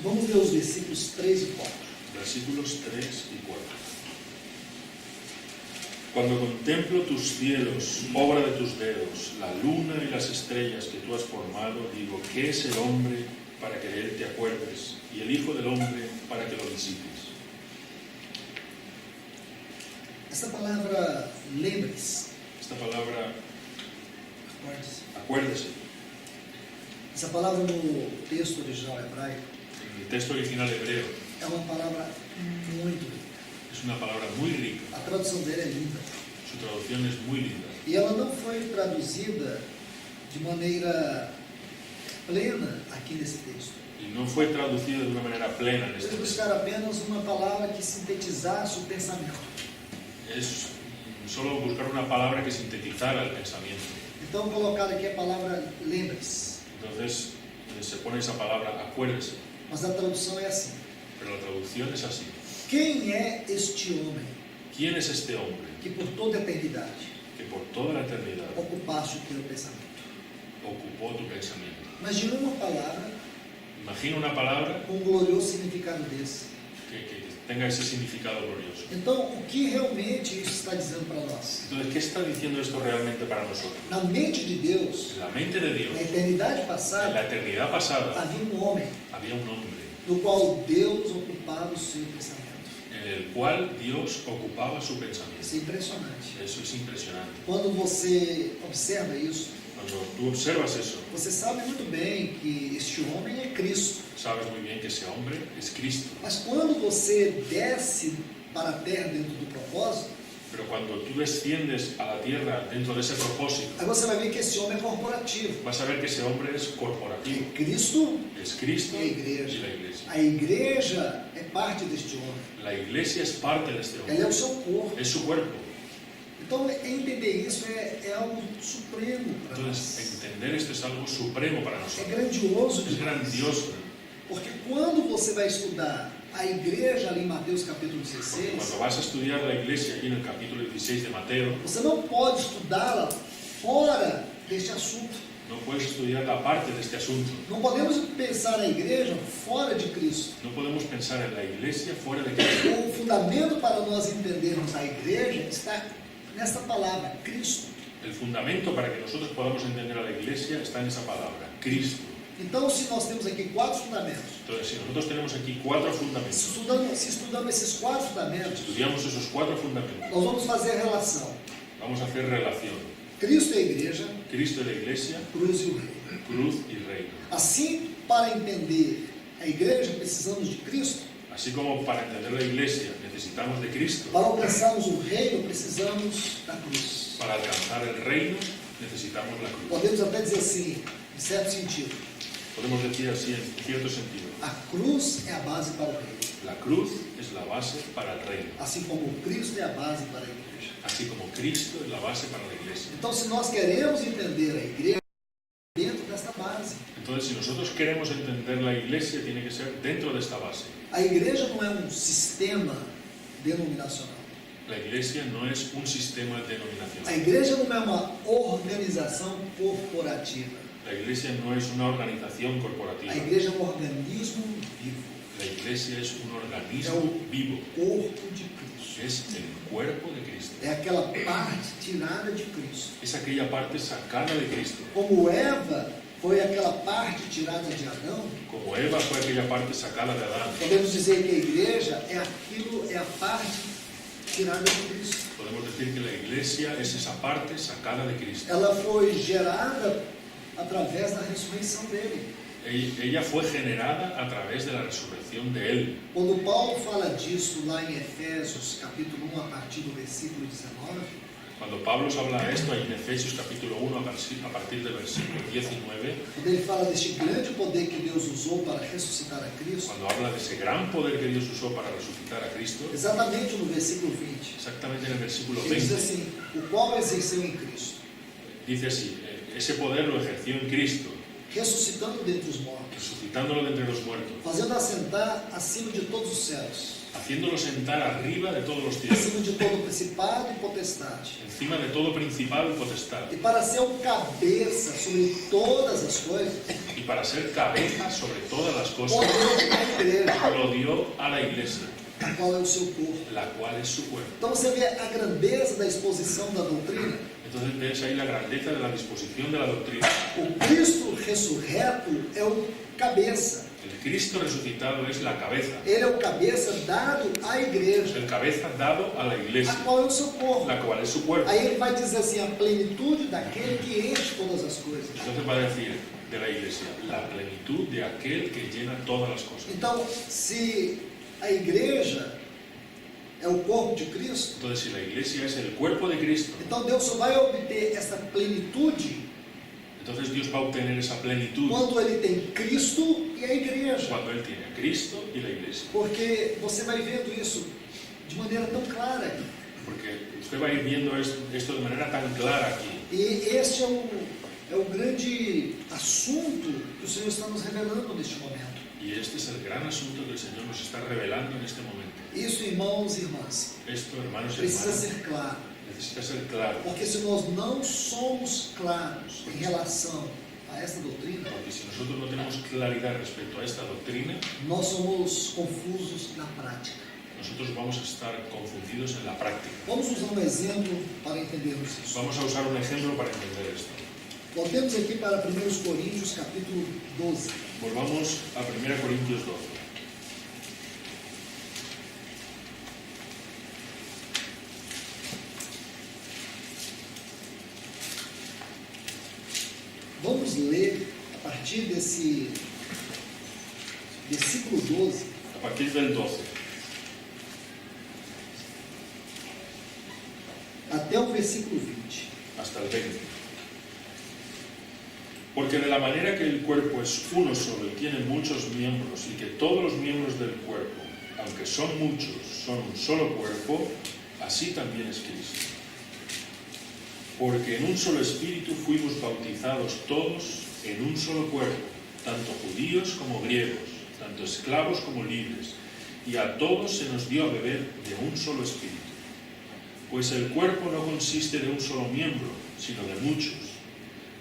Vamos ver os versículos 3 e 4. Versículos 3 y 4. Cuando contemplo tus cielos, obra de tus dedos, la luna y las estrellas que tú has formado, digo, ¿qué es el hombre para que de él te acuerdes? Y el hijo del hombre para que lo visites. Esta palavra, lembre-se, Esta palabra, acuerde-se. acuérdese, Essa palavra no texto original hebraico en el texto original hebreo, é uma palavra muito linda. es una palabra muy rica. A tradução dela é linda. Su traducción es muy linda. E ela não foi traduzida de maneira plena aqui nesse texto. Y no fue traducida de una manera plena en este Eles texto. buscaram apenas uma palavra que sintetizasse o pensamento. solo buscar una palabra que sintetizara el pensamiento. Então, colocado aqui a palavra lembre-se. Entonces se pone esa palabra acuérdese, Mas a tradução é assim. pero la traducción es así. Quem é este homem ¿Quién es este hombre que por toda a eternidade que por toda la eternidad ocupaste o teu pensamento? ocupó tu pensamiento? Imagina uma palavra Imagina una palabra com um glorioso significado desse. que tenga ese significado glorioso. Então, o que realmente isso está dizendo para nós? Entonces, ¿qué está diciendo esto realmente para nosotros? Na mente de Deus, En la mente de Dios, na eternidade en la passada, eternidad pasada, havia um homem había un hombre no qual Deus ocupava o seu pensamento. en el cual Dios ocupaba su pensamiento. Isso é impressionante. Eso es impresionante. Quando você observa isso, Cuando tú observas eso, você sabe muito bem que este homem é Cristo. sabes muy bien que ese hombre es Cristo. Mas quando você desce para a terra dentro do propósito, Pero cuando tú desciendes a la tierra dentro de ese propósito, aí você vai ver que esse homem é corporativo. vas a ver que ese hombre es corporativo. Cristo Es Cristo e a y igreja. la iglesia. A igreja é parte deste homem. La iglesia es parte de este Ela hombre. é o seu corpo. Es su cuerpo. Então, entender isso é algo supremo para Entonces, nós. entender esto es algo supremo para É nosotros. grandioso Es demais. grandioso. Porque quando você vai estudar a igreja ali em Mateus capítulo Porque 16, cuando vas a estudiar la iglesia aquí en el capítulo 16 de Mateo, você não pode estudá-la fora deste assunto. no puedes estudiar la parte de este asunto. Não podemos pensar a igreja fora de Cristo. No podemos pensar en la iglesia fuera de Cristo. O fundamento para nós entendermos a igreja está nessa palavra, Cristo. El fundamento para que nosotros podamos entender a la iglesia está en esa palabra, Cristo. Então, se nós temos aqui 4 fundamentos, Entonces, si nosotros tenemos aquí 4 fundamentos, se estudamos esses 4 fundamentos, estudiamos esos 4 fundamentos, nós vamos fazer a relação. vamos a hacer relación. Cristo é a igreja, Cristo y la iglesia, cruz e o reino. cruz y reino. Assim, para entender a igreja, precisamos de Cristo. Así como para entender la iglesia necesitamos de Cristo, Para alcançarmos o reino, precisamos da cruz. para alcanzar el reino necesitamos la cruz. Podemos até dizer assim, em certo sentido, Podemos decir así en cierto sentido. a cruz é a base para o reino, La cruz es la base para el reino, assim como Cristo é a base para a igreja. así como Cristo es la base para la iglesia. Então, se nós queremos entender a igreja dentro desta base, Entonces, si nosotros queremos entender la iglesia, tiene que ser dentro de esta base. a igreja não é um sistema denominacional. La iglesia no es un sistema A denominacional. igreja não é uma organização corporativa. La iglesia no es una organización A corporativa. igreja é um organismo vivo, La iglesia es un organismo vivo. corpo de Cristo. Es el cuerpo de Cristo. É aquela parte tirada de Cristo. Es aquella parte sacada de Cristo. Como Eva foi aquela parte tirada de Adão, Como Eva fue aquella parte sacada de Adán, podemos dizer que a igreja é a parte tirada de Cristo. podemos decir que la iglesia es esa parte sacada de Cristo. Ela foi gerada através da ressurreição dele. Ella fue generada a través de la resurrección de Él. Quando Paulo fala disso lá em Efésios, capítulo 1, a partir do versículo 19, Cuando Pablo habla de esto, ahí en Efesios capítulo 1, a partir del versículo 19, quando ele fala deste grande poder que Deus usou para ressuscitar a Cristo, cuando habla de ese gran poder que Dios usó para resucitar a Cristo, exatamente no versículo 20, exactamente en el versículo ele diz 20, assim, o qual exerceu em Cristo, dice así: ese poder lo ejerció en Cristo, ressuscitando dentre os mortos, resucitándolo de entre los muertos, fazendo assentar acima de todos os céus, haciéndolo sentar arriba de todos los cielos, acima de todo principado e potestade, encima de todo principado y potestad, e para ser o cabeça sobre todas as coisas, y para ser cabeza sobre todas las o cosas, Deus da igreja, lo dio a la iglesia, a qual é o seu corpo. la cual es su cuerpo. Então você vê a grandeza da exposição da doutrina. Entonces ves ahí la grandeza de la disposición de la doctrina. O Cristo ressurreto é o cabeça. El Cristo resucitado es la cabeza, Ele é o cabeça dado à igreja, el cabeza dado a la iglesia, a qual é o seu corpo. la cual es su cuerpo. Aí ele vai dizer assim, a plenitude daquele que enche todas as coisas. Entonces va a decir de la iglesia, la plenitud de aquel que llena todas las cosas. Então, se a igreja é o corpo de Cristo, Entonces, si la iglesia es el cuerpo de Cristo, então Deus só vai obter essa plenitude entonces Dios va a obtener esa plenitud quando ele tem Cristo e a igreja. cuando Él tiene a Cristo y la iglesia. Porque você vai vendo isso de maneira tão clara. Porque usted va a ir viendo esto de manera tan clara aquí. E este é o grande assunto que o Senhor está nos revelando neste momento. Y este es el gran asunto que el Señor nos está revelando en este momento. Isso, irmãos e irmãs, Esto, hermanos y precisa hermanas, ser claro. necesita ser claro. Porque se nós não somos claros em relação a esta doutrina, Porque si nosotros no tenemos claridad respecto a esta doctrina, nós somos confusos na prática. nosotros vamos a estar confundidos en la práctica. Vamos usar um exemplo para entendermos isso. Vamos a usar un ejemplo para entender esto. Voltemos aqui para 1 Coríntios, capítulo 12. Volvamos a 1 Corintios 12. Vamos ler a partir desse versículo 12 A partir del 12 até o versículo 20. hasta el 20. Porque de la manera que el cuerpo es uno solo y tiene muchos miembros, y que todos los miembros del cuerpo, aunque son muchos, son un solo cuerpo, así también es Cristo. Porque en un solo espíritu fuimos bautizados todos en un solo cuerpo, tanto judíos como griegos, tanto esclavos como libres, y a todos se nos dio a beber de un solo espíritu. Pues el cuerpo no consiste de un solo miembro, sino de muchos.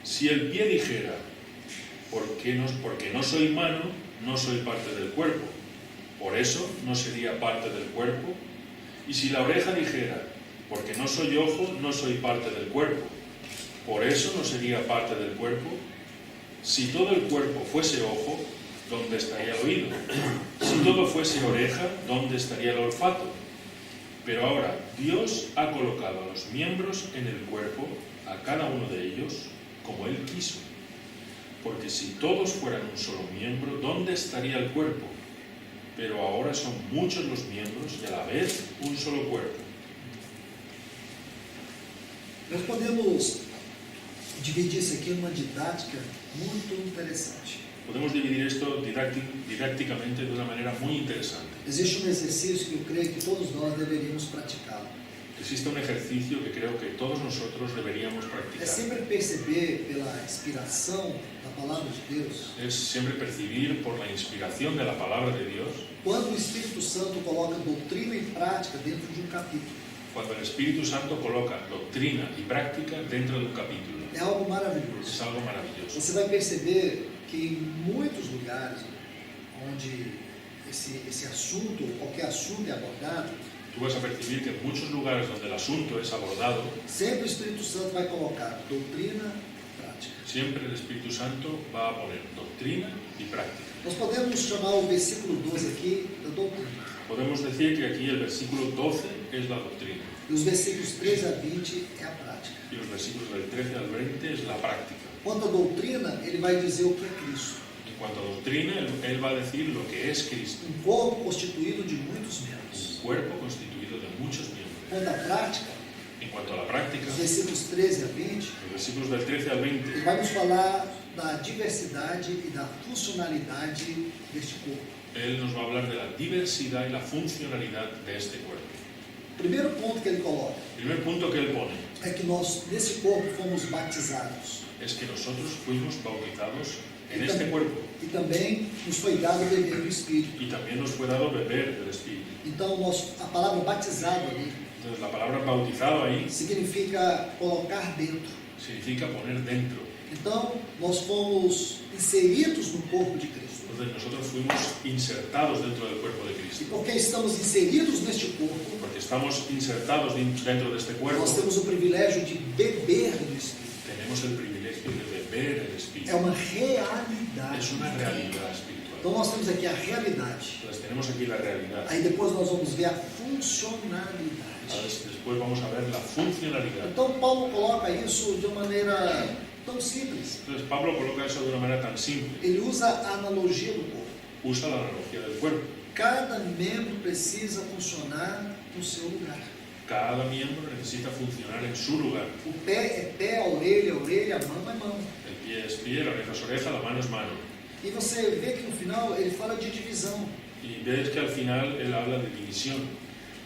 Si el pie dijera, porque no soy mano, no soy parte del cuerpo, por eso no sería parte del cuerpo. Y si la oreja dijera, porque no soy ojo, no soy parte del cuerpo, por eso no sería parte del cuerpo. Si todo el cuerpo fuese ojo, ¿dónde estaría el oído? Si todo fuese oreja, ¿dónde estaría el olfato? Pero ahora Dios ha colocado a los miembros en el cuerpo, a cada uno de ellos, como Él quiso. Porque si todos fueran un solo miembro, ¿dónde estaría el cuerpo? Pero ahora son muchos los miembros y a la vez un solo cuerpo. Nós podemos dividir isso aqui em uma didática muito interessante. Podemos dividir esto didácticamente de una manera muy interesante. Existe um exercício que eu creio que todos nós deveríamos praticá-lo. Existe un ejercicio que creo que todos nosotros deberíamos É practicar. sempre perceber pela inspiração da palavra de Deus, Es siempre percibir por la inspiración de la palabra de Dios, quando o Espírito Santo coloca doutrina e prática dentro de um capítulo. cuando el Espíritu Santo coloca doctrina y práctica dentro de un capítulo. É algo Es maravilhoso. algo maravilloso. Você vai perceber que em muitos lugares onde esse assunto, qualquer assunto é abordado, Tú vas a percibir que en muchos lugares donde el asunto es abordado, sempre o Espírito Santo vai colocar doutrina e prática. siempre el Espíritu Santo va a poner doctrina y práctica. Nós podemos chamar o versículo 12 aqui da doutrina. Podemos decir que aquí el versículo 12 es la doctrina E os versículos 13 a 20 é a prática. y los versículos del 13 al 20 es la práctica. Quanto à doutrina, ele vai dizer o que é Cristo. En cuanto a doctrina, él va a decir lo que es Cristo, Um corpo constituído de muitos membros. un cuerpo constituido de muchos miembros. Quanto à prática, En cuanto a la práctica, os versículos 13 a 20, los versículos del 13 al 20 ele vai nos falar da diversidade e da funcionalidade deste corpo. Él nos va a hablar de la diversidad y la funcionalidad de este cuerpo. O primeiro ponto que ele coloca El primer punto que él pone é que nós, nesse corpo, fomos batizados. es que nosotros fuimos bautizados en E este cuerpo E também nos foi dado o beber do Espírito. y también nos fue dado beber del Espíritu. Então, a palavra batizado ali Entonces la palabra bautizado ahí significa colocar dentro. significa poner dentro. Então, nós fomos inseridos no corpo de Cristo. Entonces nosotros fuimos insertados dentro del cuerpo de E Cristo. porque estamos inseridos neste corpo, Porque estamos insertados dentro de este cuerpo, nós temos o privilégio de beber do Espírito. tenemos el privilegio de beber el É Espíritu. uma realidade. Es una realidad espiritual. Então, nós temos aqui a realidade. Entonces tenemos aquí la realidad. Aí depois nós vamos ver a funcionalidade. Después vamos a ver la funcionalidad. Então, Paulo coloca isso de uma maneira tão simples. Entonces Pablo coloca eso de una manera tan simple. Ele usa a analogia do corpo. Usa la analogía del cuerpo. Cada membro precisa funcionar no seu lugar. Cada miembro necesita funcionar en su lugar. O pé é pé, a orelha, a mão é mão. El pie es pie, la oreja es oreja, la mano es mano. E você vê que no final ele fala de divisão. Y ves que al final él habla de división.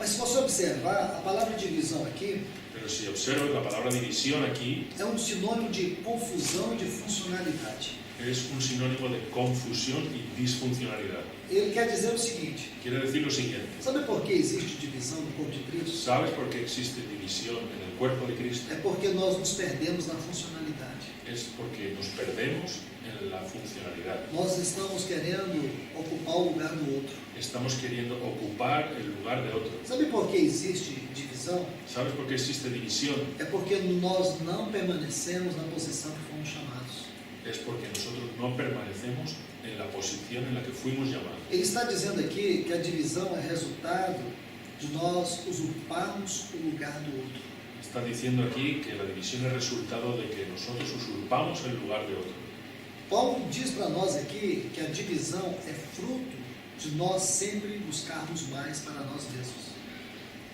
Mas se você observar, a palavra divisão aqui Pero si observas la palabra división aquí, é um sinônimo de confusão e de funcionalidade. es un sinónimo de confusión y disfuncionalidad. Ele quer dizer o seguinte: Quiere decir lo siguiente. sabe por que existe divisão no corpo de Cristo? ¿Sabes por qué existe división en el cuerpo de Cristo? É porque nós nos perdemos na funcionalidade. Es porque nos perdemos en la funcionalidad. Nós estamos querendo ocupar o lugar do outro. Estamos queriendo ocupar el lugar de otro. Sabe por que existe divisão? ¿Sabes por qué existe división? É porque nós não permanecemos na posição que fomos chamados. Es porque nosotros no permanecemos en la posición en la que fuimos llamados. Ele está dizendo aqui que a divisão é resultado de nós usurparmos o lugar do outro. Está diciendo aquí que la división es resultado de que nosotros usurpamos el lugar de otro. Paulo diz para nós aqui que a divisão é fruto de nós sempre buscarmos mais para nós mesmos.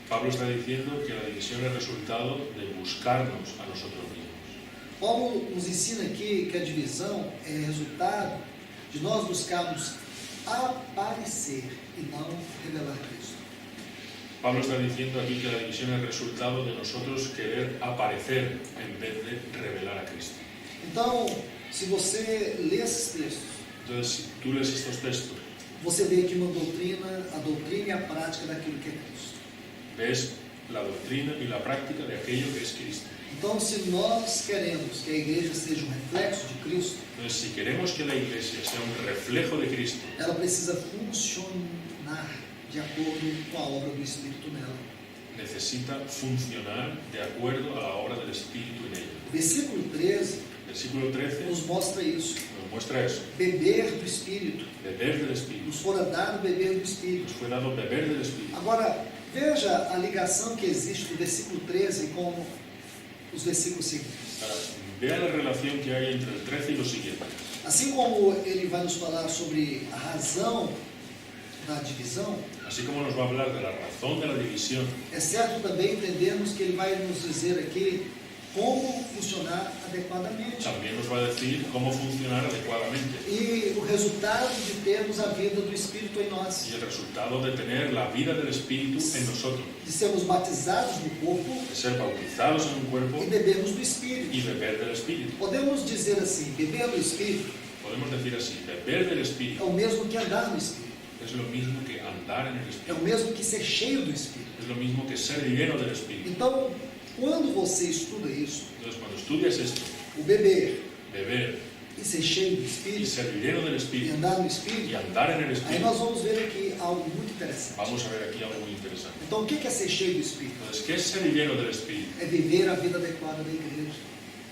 Pablo está diciendo que la división es resultado de buscarnos a nosotros mismos. Paulo nos ensina aqui que a divisão é resultado de nós buscarmos aparecer e não revelar Cristo. Pablo está diciendo aquí que la división es resultado de nosotros querer aparecer en vez de revelar a Cristo. Então, se você lê esses textos, Entonces, si tú lees estos textos, você vê aqui uma doutrina, a doutrina e a prática daquilo que é Cristo. ves la doctrina y la práctica de aquello que es Cristo. Então, se nós queremos que a igreja seja um reflexo de Cristo, Entonces, si queremos que la iglesia sea un reflejo de Cristo, ela precisa funcionar de acordo com a obra do Espírito nela. necesita funcionar de acuerdo a la obra del Espíritu en ella. O versículo 13 Versículo 13 nos mostra isso. nos muestra eso. Beber do Espírito. Beber del Espíritu. Nos fora dado beber do Espírito. Nos fue dado beber del Espíritu. Agora, veja a ligação que existe do versículo 13 com os versículos seguintes. Ahora, vea la relación que hay entre el 13 y lo siguiente. Assim como ele vai nos falar sobre a razão da divisão, Así como nos va a hablar de la razón de la división, é certo também entendermos que ele vai nos dizer aqui como funcionar adequadamente. también nos va a decir cómo funcionar adecuadamente E o resultado de termos a vida do Espírito em nós, y el resultado de tener la vida del Espíritu en nosotros, de sermos batizados no corpo de ser bautizados en un cuerpo e bebermos do Espírito. y beber del Espíritu. Podemos dizer assim, beber do Espírito Podemos decir así, beber del é Espíritu o mesmo que andar no Espírito, es lo mismo que andar en el é o Espíritu, mesmo que ser cheio do Espírito. es lo mismo que ser lleno del Espíritu. Então, quando você estuda isso, Entonces, cuando estudias esto, o beber beber e ser cheio do y Espírito ser lleno del e Espíritu andar no y Espírito, andar en el aí Espíritu, nós vamos ver aqui algo muito interessante. vamos a ver aquí algo muy interesante. Então, o que é ser cheio do Espírito? Entonces, ¿qué es ser lleno del Espíritu? É viver a vida adequada da igreja,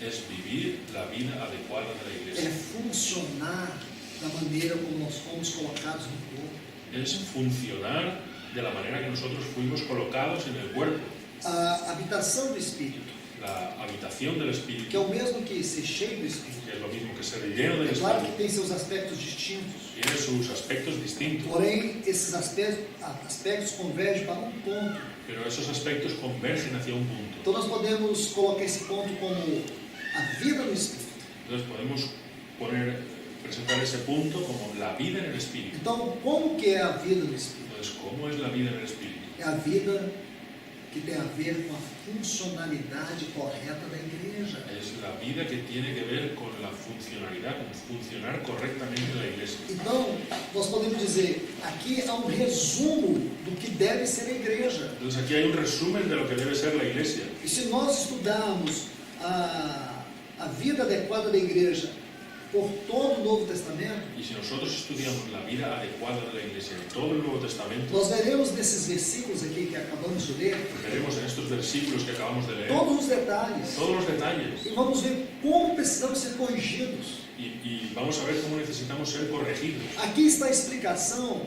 Es vivir la vida adecuada de la é iglesia. funcionar da maneira como nós fomos colocados no corpo. Es funcionar de la manera que nosotros fuimos colocados en el cuerpo. A habitação do Espírito, La habitación del que é Espíritu, o mesmo que ser cheio do Espírito. que es lo mismo que ser lleno del É claro que Espíritu, tem seus aspectos distintos, tiene sus aspectos distintos, porém, esses aspectos convergem para um ponto. pero esos aspectos convergen hacia un punto. Então, nós podemos colocar esse ponto como a vida no Espírito. Entonces podemos presentar ese punto como la vida en el Espíritu. Então, como que é a vida no Espírito? Entonces, ¿cómo es la vida en el Espíritu? É a vida que tem a ver com a funcionalidade correta da igreja. Es la vida que tiene que ver con la funcionalidad, con funcionar correctamente la iglesia. Então, nós podemos dizer, aqui há um resumo do que deve ser a igreja. Entonces aquí hay un resumen de lo que debe ser la iglesia. E se nós estudarmos a vida adequada da igreja por todo o Novo Testamento, Y si nosotros estudiamos la vida adecuada de la iglesia en todo el Nuevo Testamento, nós veremos nesses versículos aqui que acabamos de ler, veremos en estos versículos que acabamos de leer todos os detalhes. todos los detalles E vamos ver como precisamos ser corrigidos. y vamos a ver cómo necesitamos ser corregidos. Aqui está a explicação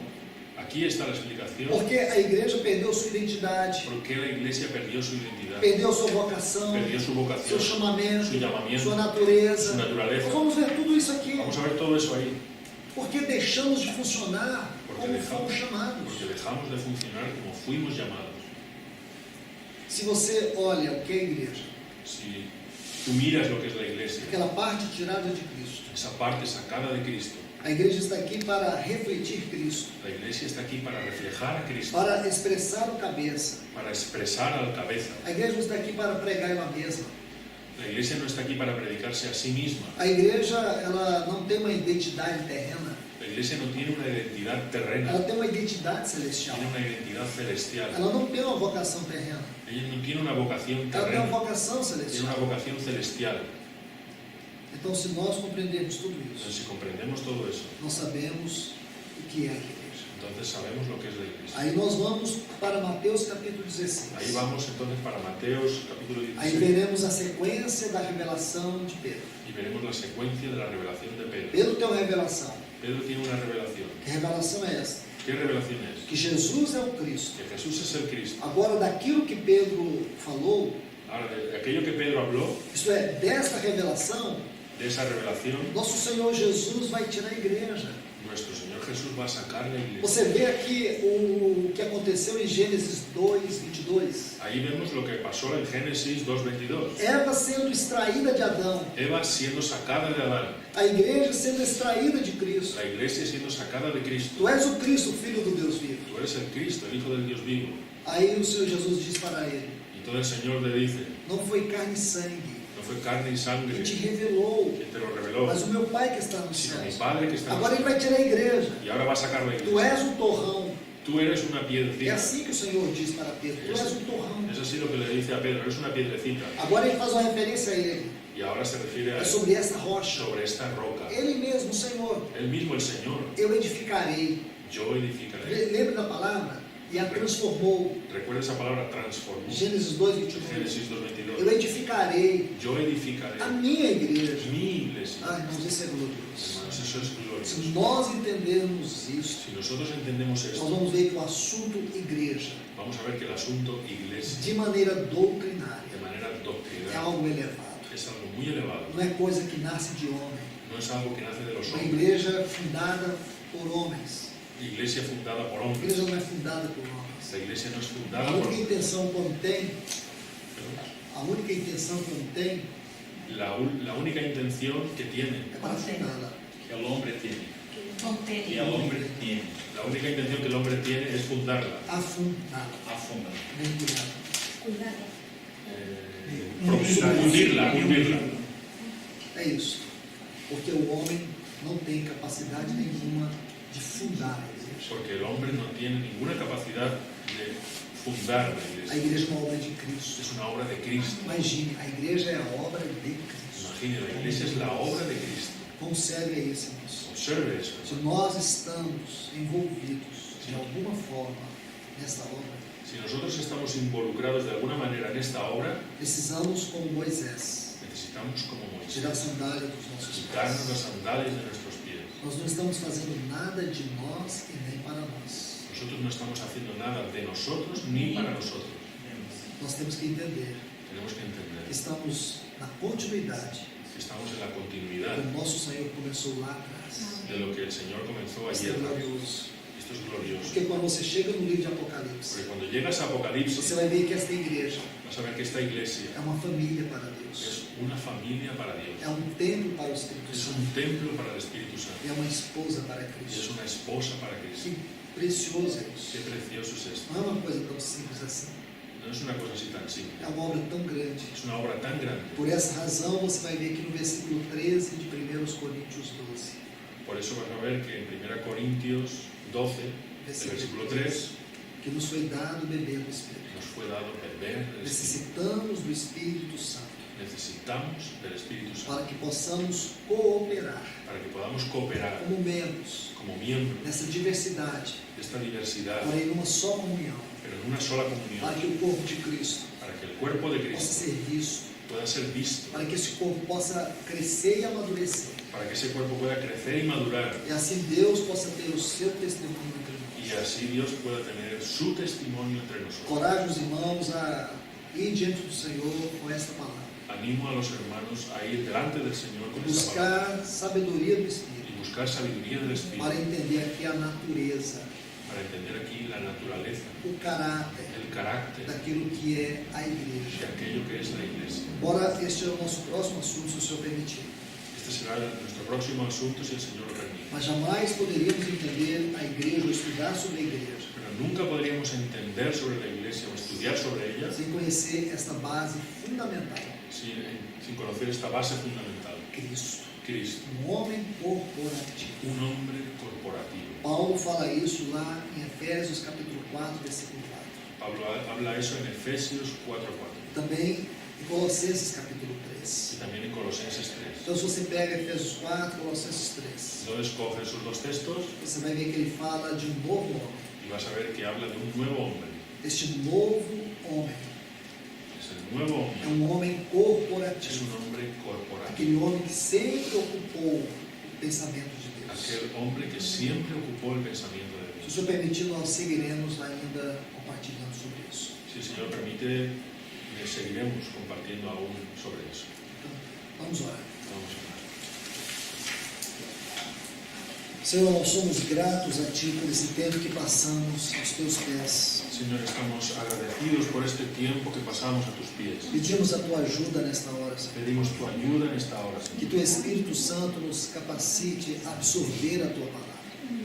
Aquí está la explicación porque a igreja perdeu sua identidade, por qué la iglesia perdió su identidad, perdeu sua vocação, perdió su seu vocación, chamamento, su llamamiento, sua natureza. su naturaleza. Nós vamos ver tudo isso aqui. Vamos a ver todo eso ahí, Porque deixamos de funcionar porque como fomos chamados. dejamos de funcionar como fuimos llamados. Se você olha o que é a igreja, Si tú miras lo que es la iglesia, aquela parte tirada de Cristo, esa parte sacada de Cristo, A igreja está aqui para refletir Cristo, La iglesia está aquí para reflejar a Cristo, para expressar o cabeça. para expresar al cabeza. A igreja não está aqui para pregar ela mesma. La iglesia no está aquí para predicarse a sí misma. A igreja, ela não tem uma identidade terrena, La iglesia no tiene una identidad terrena, ela tem uma identidade celestial. tiene una identidad celestial. Ela não tem uma vocação terrena, Ella no tiene una vocación ela tem uma terrena, vocação tiene una celestial. vocación celestial. Então, se nós compreendermos tudo Entonces, isso, si comprendemos todo eso, nós sabemos o que é a igreja. entonces sabemos lo que es la iglesia. Aí nós vamos para Mateus capítulo 16. Ahí vamos entonces para Mateos capítulo Aí 16 veremos a sequência da revelação de Pedro. y veremos la secuencia de la revelación de Pedro. Pedro tem uma revelação. Pedro tiene una revelación. Que revelação é essa? ¿Qué revelación es? Que Jesus é o Cristo. Que Jesús es el Cristo. Agora, daquilo que Pedro falou, Ahora, de aquello que Pedro habló, isto é, desta revelação, de esa revelación, nosso Senhor Jesus vai tirar a igreja. nuestro Señor Jesús va a sacar la iglesia. Você vê aqui o que aconteceu em Gênesis 2, 22. Ahí vemos lo que pasó en Génesis 2:22. Eva sendo extraída de Adão, Eva siendo sacada de Adán, a igreja sendo extraída de Cristo. la iglesia siendo sacada de Cristo. Tu és o Cristo, filho do Deus vivo. Tú eres el Cristo, el Hijo del Dios vivo. Aí o Senhor Jesus diz para ele: Y todo el Señor le dice, não foi carne e sangue no fue carne y sangre que te revelou, quien te lo reveló, mas o meu Pai que está no sino céu. mi Padre que está en Agora el ele cielo. vai tirar a igreja. Y ahora va a sacar la Tu iglesia. és um torrão. Tú eres una É piedrecita. assim que o Senhor diz para Pedro: tu és um torrão. Es así lo que le dice a Pedro, eres una piedrecita. Agora ele faz uma referência a ele. Y ahora se refiere a É él, sobre esta rocha. sobre esta roca. Ele mesmo, o Senhor, Él mismo, el Señor, eu edificarei. yo edificaré. Lembra da palavra? E a transformou. Recuerda esa palabra, transformó. Gênesis 2, 22. Génesis Eu 2:22. edificarei Yo edificaré a minha igreja. mi iglesia. Ai, irmãos, isso é glorioso. Hermanos, eso es Se glorioso. nós entendermos isso, Si nosotros entendemos nós esto, vamos ver que o assunto igreja, vamos a ver que el asunto iglesia, de maneira doutrinária, de manera é doctrinal, algo elevado. es algo muy elevado. Não é coisa que nasce de homem. No es algo que nace de los Uma hombres. igreja fundada por homens. Iglesia fundada por A hombres. igreja não é fundada por homens. La iglesia no es A fundada por única hombres. intenção quando tem, a única intenção quando tem, La única intención que tiene, é para fundá-la. Que el hombre tiene. Contenido. Que el hombre tiene. la única intención que el hombre tiene es fundarla. Afundá-la. Afunda. Mergulhá-la. Fundirla. É isso. Porque o homem não tem capacidade nenhuma de fundar a igreja. Porque el hombre no tiene ninguna capacidad de fundar la A iglesia. igreja é uma obra de Cristo. Es una obra de Cristo. Imagine, a igreja é a obra de Cristo. Imagine, la iglesia es la obra de Cristo. Conserve isso, irmãos. Observe eso. Se nós estamos envolvidos de alguma forma nessa obra, Si nosotros estamos involucrados de alguna manera en esta obra, precisamos, como Moisés, necesitamos como tirar a Moisés sandália dos nossos quitarnos las pés. sandalias de nuestros pies. Nós não estamos fazendo nada de nós e nem para nós. Nosotros no estamos haciendo nada de nosotros ni para nosotros. Nós temos que entender Tenemos que entender que estamos na continuidade que estamos en la do continuidad que o nosso Senhor começou lá atrás. de lo que el Señor comenzó Isso é ayer. glorioso. Esto es glorioso. Porque quando você chega no livro de Apocalipse, Porque cuando llegas a você Apocalipsis, vai ver que esta igreja vas a ver que esta iglesia é uma família para Deus. es una familia para Dios. É um templo para o Espírito Es Santo. un templo para el Espíritu Santo. É uma esposa para Y es Cristo. una esposa para Cristo. Que precioso é Qué isso. precioso es esto. Não é uma coisa tão simples assim. No es una cosa así tan simple. É uma obra tão grande. Es una obra tan grande. Por essa razão, você vai ver que no versículo 13 de 1 Coríntios 12, Por eso vas a ver que en 1 Corintios 12, el versículo 3, que nos foi dado beber do Espírito. nos fue dado beber del Espíritu. Necessitamos do Espírito Santo Necesitamos del Espíritu Santo para que possamos cooperar para que podamos cooperar como membros como miembros nessa diversidade, de esta diversidad, porém numa só comunhão, pero en una sola para comunión, que o corpo de Cristo para que el cuerpo de possa Cristo ser visto, pueda ser visto, para que esse corpo possa crescer e amadurecer. para que ese cuerpo pueda crecer y madurar, E assim Deus possa ter o seu testemunho entre y nós. así Dios pueda tener su testimonio entre nosotros. Coragem os irmãos a ir diante do Senhor com esta palavra. Animo a los hermanos a ir delante del Señor con esta palabra Buscar sabedoria do Espírito y buscar sabiduría del Espíritu para entender aqui a natureza, para entender aquí la naturaleza, o caráter el carácter daquilo que é a de igreja. aquello que es la iglesia. Embora este é o nosso próximo assunto, se o Senhor permitir. Este Este será nuestro próximo asunto si el Señor lo permite. Mas jamais poderíamos entender a igreja ou estudar sobre a igreja Pero nunca podríamos entender sobre la iglesia o estudiar sobre ella sem conhecer esta base fundamental, sin conocer esta base fundamental. Cristo. Cristo, Homem corporativo. un hombre corporativo. Paulo fala isso lá em Efésios capítulo 4, versículo 4. Pablo habla eso en Efesios 4:4 Também em Colossenses capítulo 3. y también en Colosenses 3. Então, se você pega Efésios 4, Colossenses 3, Entonces coge esos dos textos você vai ver que ele fala de um novo homem. y vas a ver que habla de un nuevo hombre. Este novo homem Es el nuevo é hombre, homem es corporativo. un hombre corporativo. Aquele homem que sempre ocupou o pensamento de Deus. Aquel hombre que siempre ocupó el pensamiento de Se o Dios. Senhor permitir, nós seguiremos ainda compartilhando sobre isso. Si el Señor permite, seguiremos compartiendo aún sobre eso. Então, vamos orar. Vamos a orar. Senhor, nós somos gratos a Ti por esse tempo que passamos aos Teus pés. Señor, estamos agradecidos por este tiempo que pasamos a tus pies. Pedimos a Tua ajuda nesta hora, Senhor. Pedimos tu ayuda en esta hora, Que Señor. Teu Espírito Santo nos capacite a absorver a Tua palavra.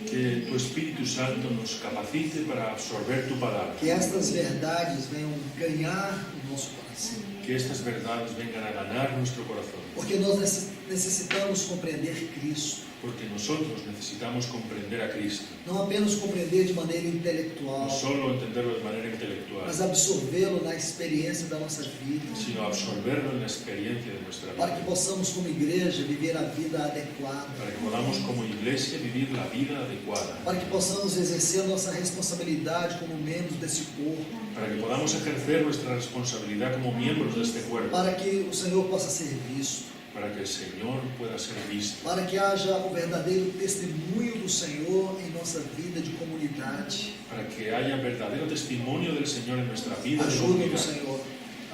Que tu Espíritu Santo nos capacite para absorber tu palabra. Que estas verdades venham ganhar o nosso coração. Que estas verdades vengan a ganar nuestro corazón. Porque nós necessitamos compreender Cristo. Porque nosotros necesitamos comprender a Cristo. Não apenas compreender de maneira intelectual, No solo entenderlo de manera intelectual, mas absorvê-lo na experiência da nossa vida. sino absorberlo en la experiencia de nuestra Para que vida. possamos, como igreja, viver a vida adequada. Para que podamos como iglesia vivir la vida adecuada. Para que possamos exercer nossa responsabilidade como membros desse corpo. Para que podamos ejercer nuestra responsabilidad como miembros de este cuerpo. Para que o Senhor possa ser visto. Para que el Señor pueda ser visto. Para que haja o verdadeiro testemunho do Senhor em nossa vida de comunidade. Para que haya verdadero testimonio del Señor en nuestra vida de Ajuda-nos, comunidad. Senhor.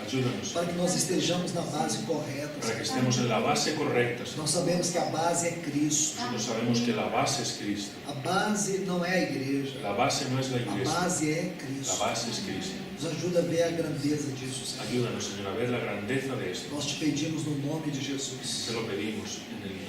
Ayúdanos. Para que nós estejamos na base correta. Para que Senhor. estemos en la base correcta, Señor. Nós sabemos que a base é Cristo. Nosotros sabemos que la base es Cristo. A base não é a igreja. La base no es la A iglesia. base é La Cristo. base es Cristo. Nos ajuda a ver a grandeza disso, Senhor. Ayúdanos, Señor, a ver la grandeza de esto. Nós te pedimos no nome de Jesus. Te lo pedimos en el